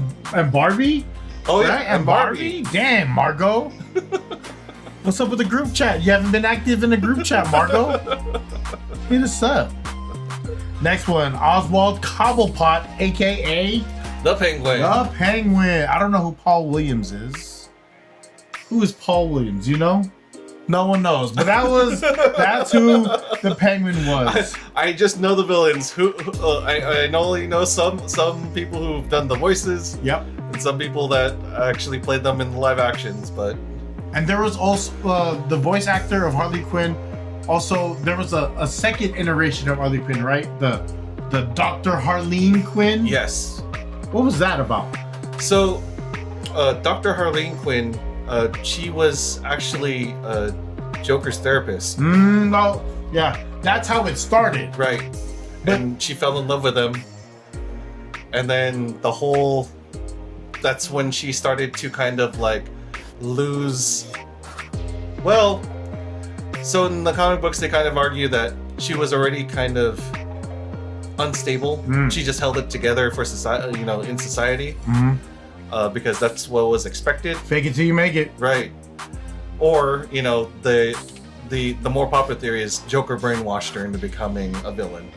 Barbie. Oh yeah, right? And Barbie. Damn, Margot. What's up with the group chat? You haven't been active in the group chat, Margot. Hit us up. Next one, Oswald Cobblepot, aka the Penguin. The Penguin. I don't know who Paul Williams is. Who is Paul Williams? You know? No one knows. But that's who the Penguin was. I just know the villains. I only know some people who've done the voices. Yep. And some people that actually played them in the live actions, but. And there was also the voice actor of Harley Quinn. Also, there was a second iteration of Harley Quinn, right? The Dr. Harleen Quinn? Yes. What was that about? So, Dr. Harleen Quinn, she was actually Joker's therapist. No, yeah, that's how it started. Right. And she fell in love with him. And then that's when she started to kind of like lose. Well, so in the comic books, they kind of argue that she was already kind of unstable. She just held it together for society, in society, because that's what was expected. Fake it till you make it. Right. Or the more popular theory is Joker brainwashed her into becoming a villain.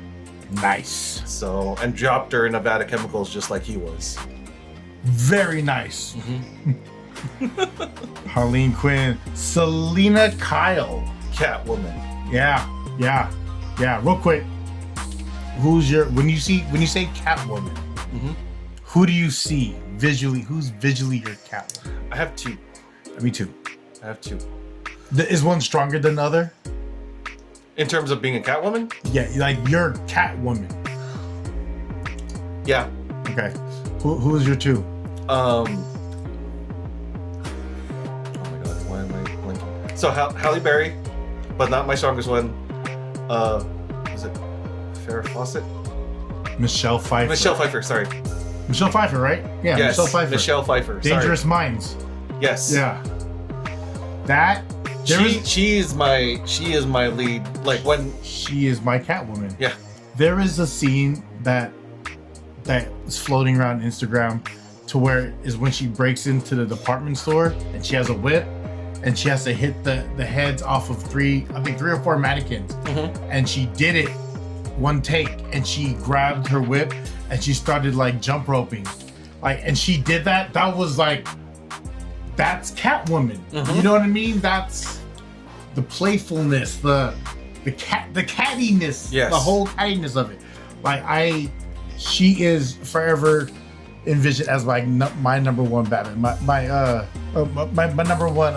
Nice. So, and dropped her in a vat of chemicals just like he was. Very nice. Harleen Quinn, Selena Kyle, Catwoman. Yeah. Real quick, who's your when you say Catwoman? Who do you see visually? Who's visually your Catwoman? I have two. Me too. I have two. Is one stronger than the other? In terms of being a Catwoman? Yeah, like you're Catwoman. Yeah. Okay. Who's your two? Oh my god, why am I blinking? So Halle Berry, but not my strongest one. Is it Farrah Fawcett? Michelle Pfeiffer. Michelle Pfeiffer, sorry. Michelle Pfeiffer, right? Yeah, Yes, Michelle Pfeiffer. Michelle Pfeiffer. Dangerous sorry. Minds. Yes. Yeah. That she is my lead. Like when she is my Catwoman. Yeah. There is a scene that is floating around Instagram to where is when she breaks into the department store and she has a whip and she has to hit the heads off of three or four mannequins. And she did it one take and she grabbed her whip and she started like jump roping. And she did that. That was like, that's Catwoman. You know what I mean? That's the playfulness, the cattiness, yes. The whole cattiness of it. She is forever envisioned as my number one Batman. My number one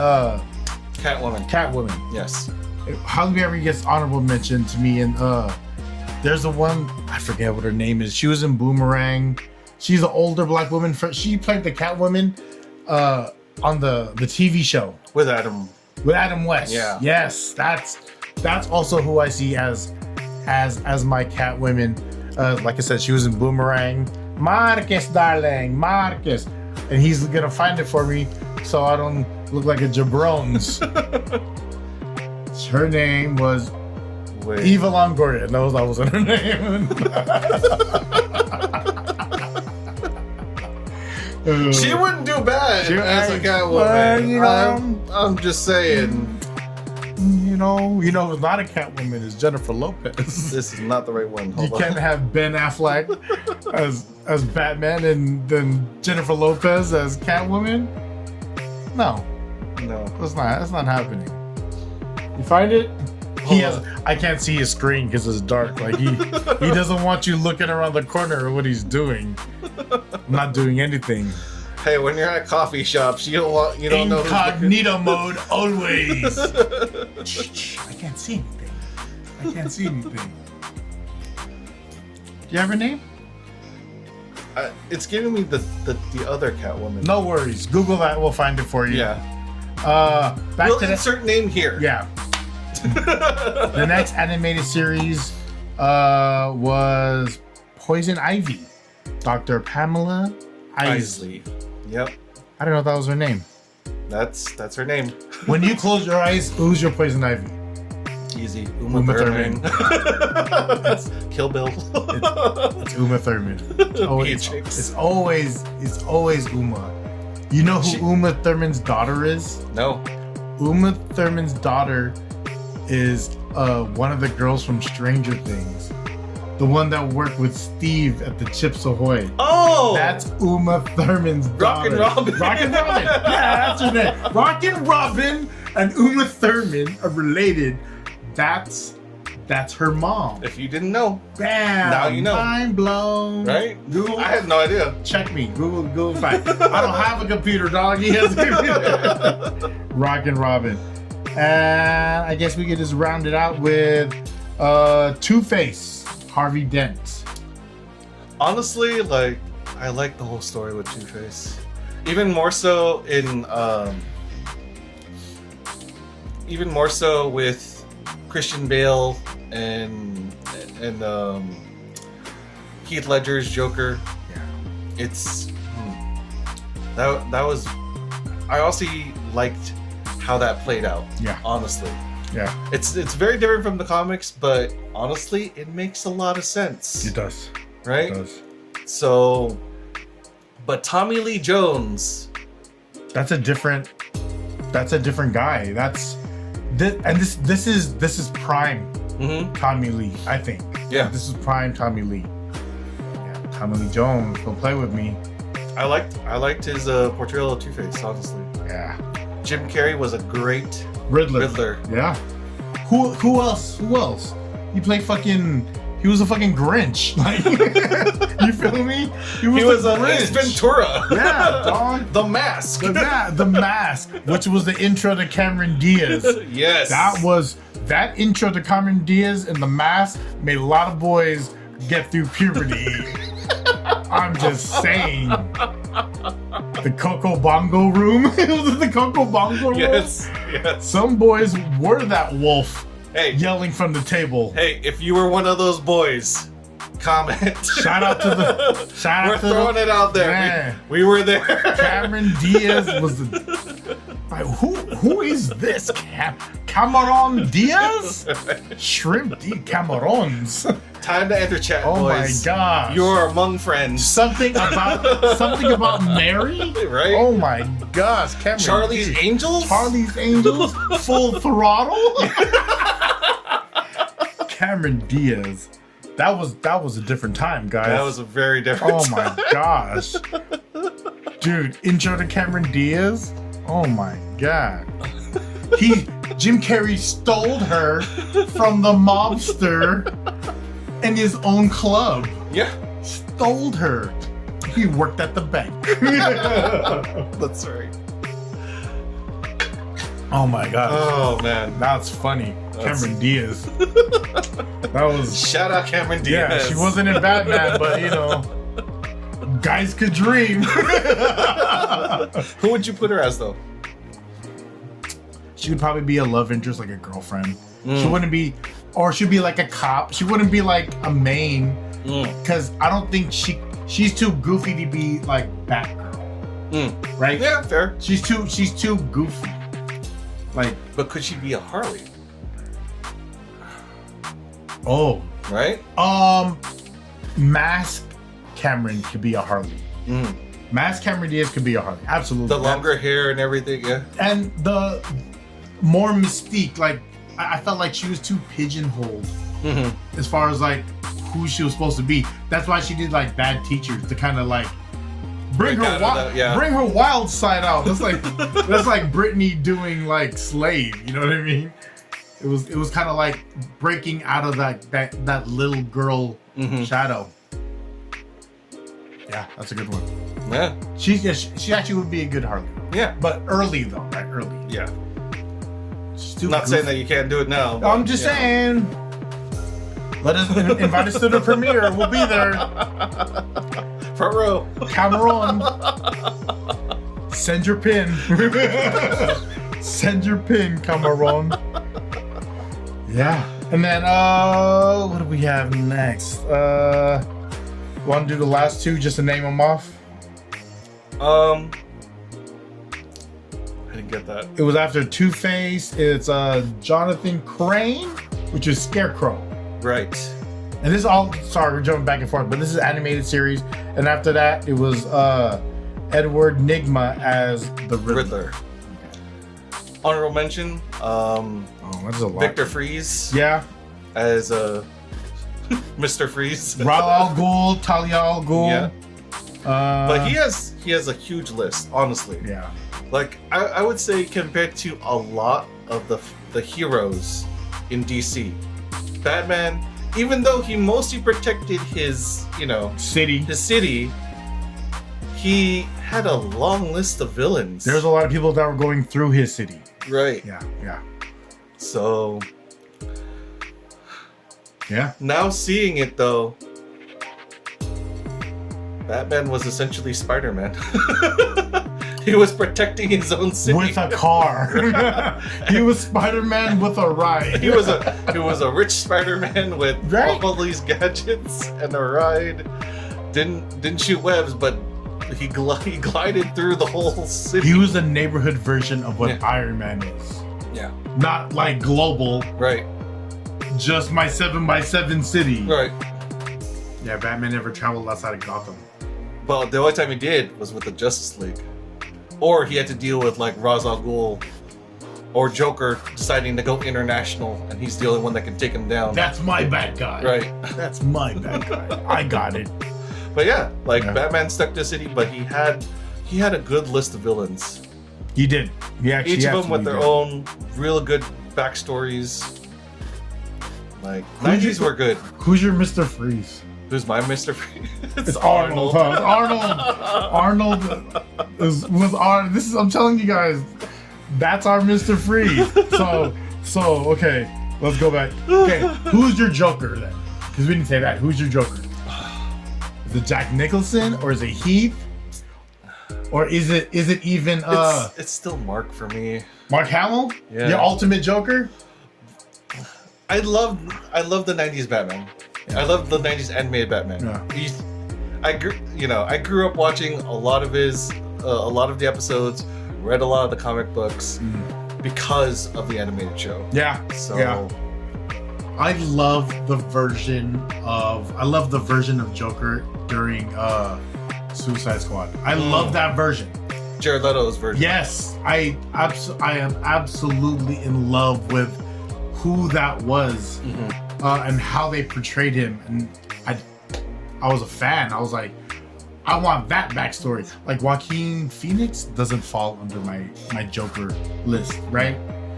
Catwoman. Yes. Halle Berry gets honorable mention to me, and there's a one I forget what her name is. She was in Boomerang. She's an older black woman. She played the Catwoman on the TV show with Adam West. Yeah. Yes, that's also who I see as my Catwoman. Like I said, she was in Boomerang. Marcus, darling, Marcus. And he's gonna find it for me so I don't look like a jabrones. Her name was Eva Longoria. No, that wasn't her name. She wouldn't do bad as a Catwoman. I'm just saying. You know who's not a Catwoman is Jennifer Lopez. This is not the right one. You can't have Ben Affleck as Batman and then Jennifer Lopez as Catwoman. No, that's not happening. You find it? I can't see his screen because it's dark. Like he doesn't want you looking around the corner of what he's doing. I'm not doing anything. Hey, when you're at coffee shops, you don't know. Incognito mode always. I can't see anything. Do you have her name? It's giving me the other Catwoman. No worries. Google that. We'll find it for you. Yeah. We'll insert name here. Yeah. The next animated series was Poison Ivy. Dr. Pamela Isley. Yep. I don't know if that was her name. That's her name. When you close your eyes, who's your Poison Ivy? Easy. Uma Thurman. It's Kill Bill. It's Uma Thurman. It's always Uma. You know who Uma Thurman's daughter is? No. Uma Thurman's daughter is one of the girls from Stranger Things. The one that worked with Steve at the Chips Ahoy. Oh! That's Uma Thurman's daughter. Rockin' Robin. Yeah, that's her name. Rockin' Robin and Uma Thurman are related. That's her mom. If you didn't know. Bam! Now you know. Mind blown. Right? Google. I had no idea. Check me. Google fact. I don't have a computer, dog. He has a computer. Rockin' Robin. And I guess we could just round it out with Two-Face. Harvey Dent. Honestly, I like the whole story with Two-Face. Even more so with Christian Bale and Heath Ledger's Joker. Yeah. It's that was. I also liked how that played out. Yeah. Honestly. Yeah. It's very different from the comics, but honestly, it makes a lot of sense. It does. Right? It does. So, but Tommy Lee Jones. That's a different guy. This is prime Tommy Lee, I think. Yeah. This is prime Tommy Lee. Yeah, Tommy Lee Jones, don't play with me. I liked his portrayal of Two-Face, honestly. Yeah. Jim Carrey was a great Riddler. Yeah. Who else? He was a fucking Grinch. Like, you feel me? He was a Ace Ventura. Yeah, dog. The Mask. The Mask, which was the intro to Cameron Diaz. Yes. That intro to Cameron Diaz and The Mask made a lot of boys get through puberty. I'm just saying. The Coco Bongo room. It was the Coco Bongo room. Yes. Some boys were that wolf. Hey, yelling from the table. Hey, if you were one of those boys, comment. Shout out to We're throwing it out there. Man. We were there. Cameron Diaz was the. Like, who is this? Cameron Diaz? Shrimp Camerons. Time to enter chat, oh boys. My god! You're among friends. Something about Mary, right? Oh my gosh, Cameron Charlie's Diaz. Angels. Charlie's Angels, full throttle. Cameron Diaz. That was a different time, guys. That was a very different. Oh my gosh, dude! Intro to Cameron Diaz. Oh my god. Jim Carrey stole her from the mobster in his own club. Yeah. Stole her. He worked at the bank. That's right. Oh my god. Oh man. That's funny. Cameron Diaz. That was. Shout out Cameron Diaz. Yeah, she wasn't in Batman, but you know, guys could dream. Who would you put her as though? She would probably be a love interest, like a girlfriend. She wouldn't be, or she'd be like a cop. She wouldn't be like a main, because I don't think she's too goofy to be like Batgirl. Right? Yeah, fair. She's too goofy. Like, but could she be a Harley? Oh, right. Mask Cameron could be a Harley. Mask Cameron Diaz could be a Harley. Absolutely. The longer hair and everything, yeah. And the more mystique, like I felt like she was too pigeonholed as far as like who she was supposed to be. That's why she did like Bad Teachers to kind of like bring her wild side out. That's like Britney doing like Slave. You know what I mean? It was kind of like breaking out of that little girl shadow. Yeah, that's a good one. Yeah. She actually would be a good Harley. Yeah. But early though, right? Early. Yeah. Not saying that you can't do it now. But, I'm just saying. Let us invite us to the premiere. We'll be there. Front row. Cameron. Send your pin. Send your pin, Cameron. Yeah. And then what do we have next? Want to do the last two just to name them off? I didn't get that. It was after Two-Face. It's Jonathan Crane, which is Scarecrow. Right. And this is all, sorry, we're jumping back and forth, but this is an animated series. And after that, it was Edward Nygma as the Riddler. Honorable mention, that's a lot. Victor Freeze. Yeah. As Mr. Freeze. Ra's al Ghul, Talia al Ghul. Yeah. But he has a huge list, honestly. Yeah. Like I would say compared to a lot of the heroes in DC, Batman, even though he mostly protected his city, he had a long list of villains. There's a lot of people that were going through his city. Right. Yeah. So yeah. Now seeing it though, Batman was essentially Spider-Man. He was protecting his own city with a car. He was Spider-Man with a ride. He was a rich Spider-Man with all these gadgets and a ride. Didn't shoot webs, but he glided through the whole city. He was the neighborhood version of what Yeah. Iron Man is. Yeah. Not like global, Right. just my 7x7 city. Right. Yeah, Batman never traveled outside of Gotham. Well, the only time he did was with the Justice League, or he had to deal with like Ra's al Ghul or Joker deciding to go international, and he's the only one that can take him down. That's my bad guy. Right. That's my bad guy. I got it. But yeah, like Yeah. Batman stuck to the city, but he had a good list of villains. He did. He actually Each of them with absolutely their did. own real good backstories. Like Who's 90s your- were good. Who's your Mr. Freeze? Who's my Mr. Freeze? It's Arnold. Huh? It's Arnold. Was Arnold. This is. I'm telling you guys, that's our Mr. Freeze. So okay, let's go back. Okay, who's your Joker then? Because we didn't say that. Who's your Joker? Is it Jack Nicholson or is it Heath? Or is it even It's still Mark for me. Mark Hamill? Yeah. Your ultimate Joker? I love the 90s Batman. I love the 90s animated Batman. Yeah. I grew up watching a lot of the episodes, read a lot of the comic books because of the animated show. Yeah. So Yeah. I love the version of Joker during Suicide Squad. I love that version. Jared Leto's version. Yes, I am absolutely in love with who that was and how they portrayed him, and I was a fan. I was like, I want that backstory. Like Joaquin Phoenix doesn't fall under my Joker list, right?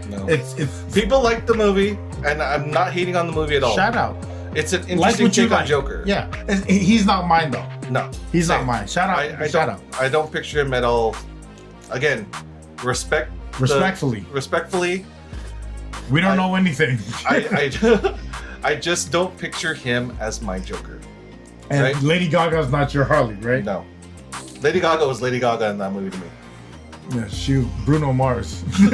No. It's People like the movie, and I'm not hating on the movie at all. shout out. It's an Like interesting what you take on like. Joker. Yeah, he's not mine though. No. He's Same. not mine. Shout out. I shout out. don't picture him at all. Again, respectfully, We don't know anything. I just don't picture him as my Joker. And right? Lady Gaga's not your Harley, right? No. Lady Gaga was Lady Gaga in that movie to me. Yeah, she Bruno Mars. She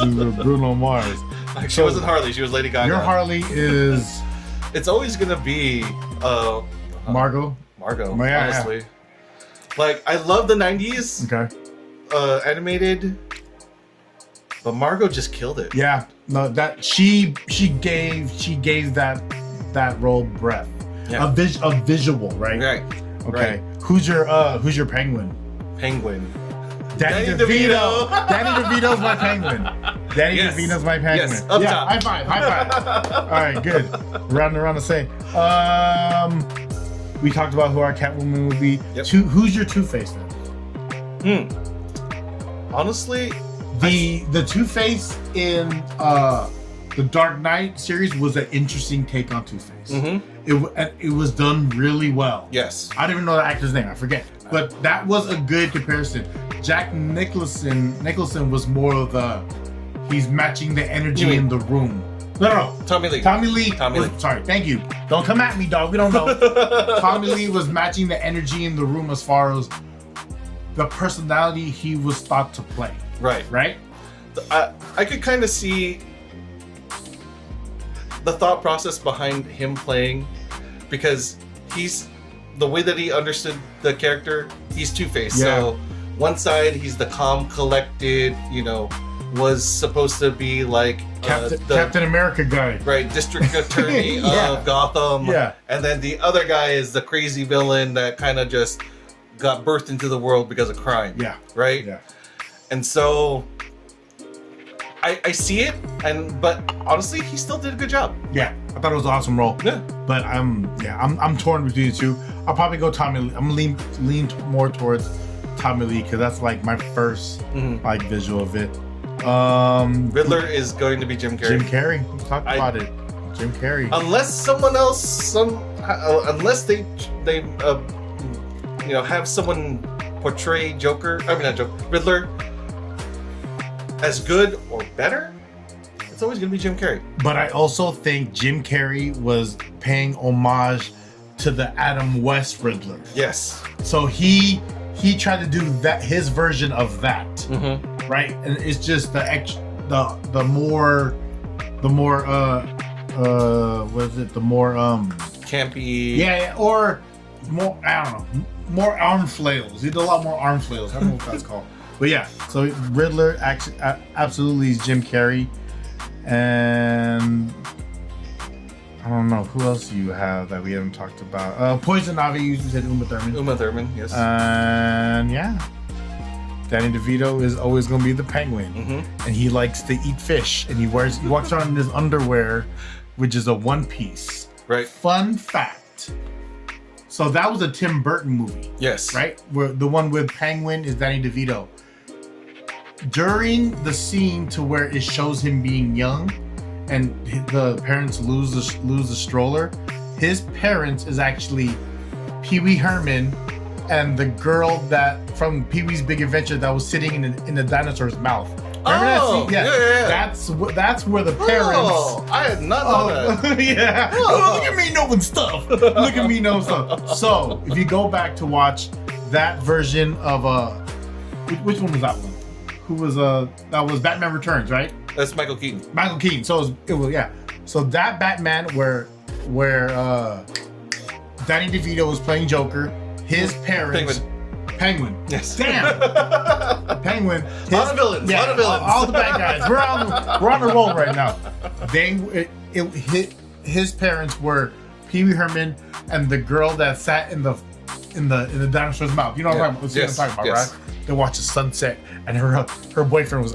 was Bruno Mars. Like, she wasn't Harley, she was Lady Gaga. Your Harley is It's always gonna be Margot. Margot, Yeah, honestly. Like, I love the 90s Okay. animated, but Margot just killed it. Yeah. No, that she gave that role breath. Yeah. A visual, right? Right. Okay. Right. Who's your Penguin? Penguin. Danny Danny DeVito. DeVito. Danny DeVito's my Penguin. Danny Yes. DeVito's my Penguin. Yes, up yeah, top. high five. All right, good. Round and round to say. We talked about who our Catwoman would be. Yep. Who's your Two-Face then? Honestly, The Two-Face in the Dark Knight series was an interesting take on Two-Face. It was done really well. yes. I don't even know the actor's name. I forget. But that was a good comparison. Jack Nicholson was more of he's matching the energy You mean- in the room. No. Tommy Lee. Tommy Lee. Tommy Lee. Sorry, thank you. Don't come at me, dog. We don't know. Tommy Lee was matching the energy in the room as far as the personality he was thought to play. Right. Right? I could kind of see the thought process behind him playing, because he's the way that he understood the character. He's Two-Face. Yeah. So one side he's the calm, collected. Was supposed to be like Captain America guy. right district attorney Yeah. of Gotham. Yeah. And then the other guy is the crazy villain that kind of just got birthed into the world because of crime. Yeah. Right. Yeah. And so I see it, but honestly, he still did a good job. Yeah. I thought it was an awesome role. Yeah. But I'm torn between the two. I'll probably go Tommy Lee. I'm lean more towards Tommy Lee because that's like my first like visual of it. Riddler is going to be Jim Carrey. Jim Carrey. We talked about it. Jim Carrey. Unless someone else, unless they have someone portray Riddler as good or better, it's always going to be Jim Carrey. But I also think Jim Carrey was paying homage to the Adam West Riddler. Yes. So he tried to do that, his version of that, right? And it's just the more what is it? The more Campy. yeah, or more, I don't know, more arm flails. He did a lot more arm flails. I don't know what that's called. But yeah, so Riddler actually absolutely is Jim Carrey, and I don't know who else do you have that we haven't talked about. Poison Ivy, you said Uma Thurman. Uma Thurman, yes. And yeah, Danny DeVito is always going to be the Penguin, and he likes to eat fish, and he walks around in his underwear, which is a one piece. Right. Fun fact. So that was a Tim Burton movie. Yes. Right? Where the one with Penguin is Danny DeVito. During the scene to where it shows him being young and the parents lose the stroller, his parents is actually Pee Wee Herman and the girl that from Pee Wee's Big Adventure that was sitting in the dinosaur's mouth. Remember that scene? Yeah. That's where the parents. Oh, I had not known that. Yeah. Oh, look at me knowing stuff. Look at me knowing stuff. So if you go back to watch that version of which one was that one? Who was that was Batman Returns, right? That's Michael Keaton. Michael Keaton. So it was yeah. So that Batman where Danny DeVito was playing Joker, his parents. Penguin. Yes. Damn. Penguin. A lot of villains. Yeah, a lot of villains. All the bad guys. We're on the roll right now. His parents were Pee Wee Herman and the girl that sat in the dinosaur's mouth. You know what I'm talking about, right? They watched the sunset, and her boyfriend was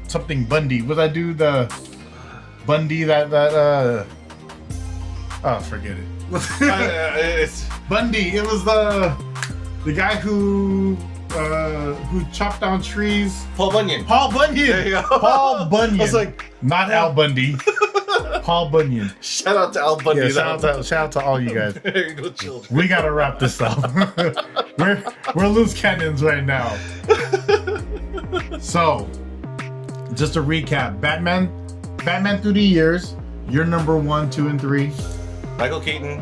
something Bundy. Was that dude the Bundy that oh, forget it. It's Bundy. It was the guy who chopped down trees. Paul Bunyan. Paul Bunyan. There you go. Paul Bunyan. I was like, not Al Bundy. Paul Bunyan. Shout out to Al Bundy. Yeah, shout out to all you guys. There you go, children. We gotta wrap this up. we're loose cannons right now. So, just to recap, Batman through the years. Your number 1, 2, and 3. Michael Keaton,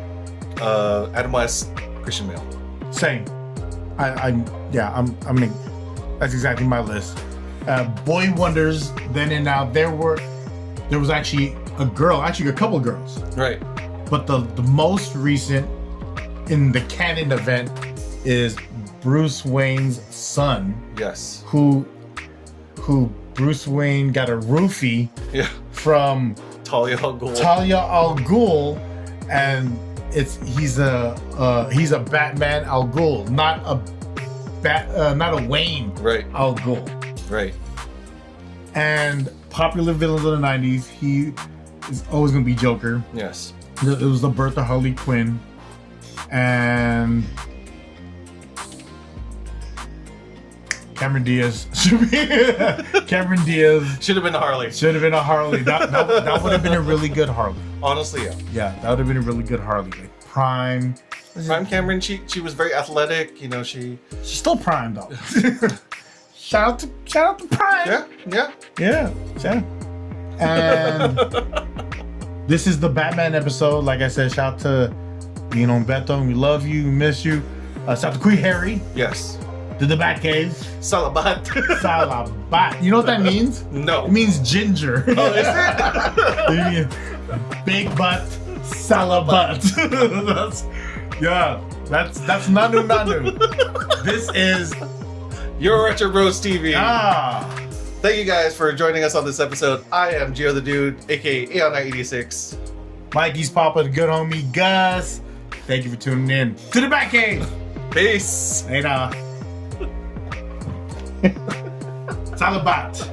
Adam West, Christian Bale. Same. I'm that's exactly my list. Boy Wonders, then and now. There was actually a couple girls. Right. But the most recent in the canon event is Bruce Wayne's son. Yes. Who Bruce Wayne got a roofie from Talia al Ghul. Talia al Ghul, and he's a Batman al Ghul, not a Wayne al Ghul. Right. And popular villains of the 90s, he is always gonna be Joker. Yes. It was the birth of Harley Quinn, and Cameron Diaz should have been a Harley. That would have been a really good Harley. Honestly, yeah. Yeah, that would have been a really good Harley. Like prime Cameron. She was very athletic. You know, she's still prime though. shout out to Prime. Yeah. And this is the Batman episode. Like I said, shout out to Beto. We love you. We miss you. Shout out to Queen Harry. Yes. To the Batcave. Salabat. You know what that means? No. It means ginger. Oh, is it? Big butt, salabat. That's Nanu Nanu. This is Your Retro Bros TV. Thank you guys for joining us on this episode. I am Gio the Dude, aka Aeon986. Mikey's Papa, the good homie Gus. Thank you for tuning in to the Batcave. Peace. Hey, Salabat.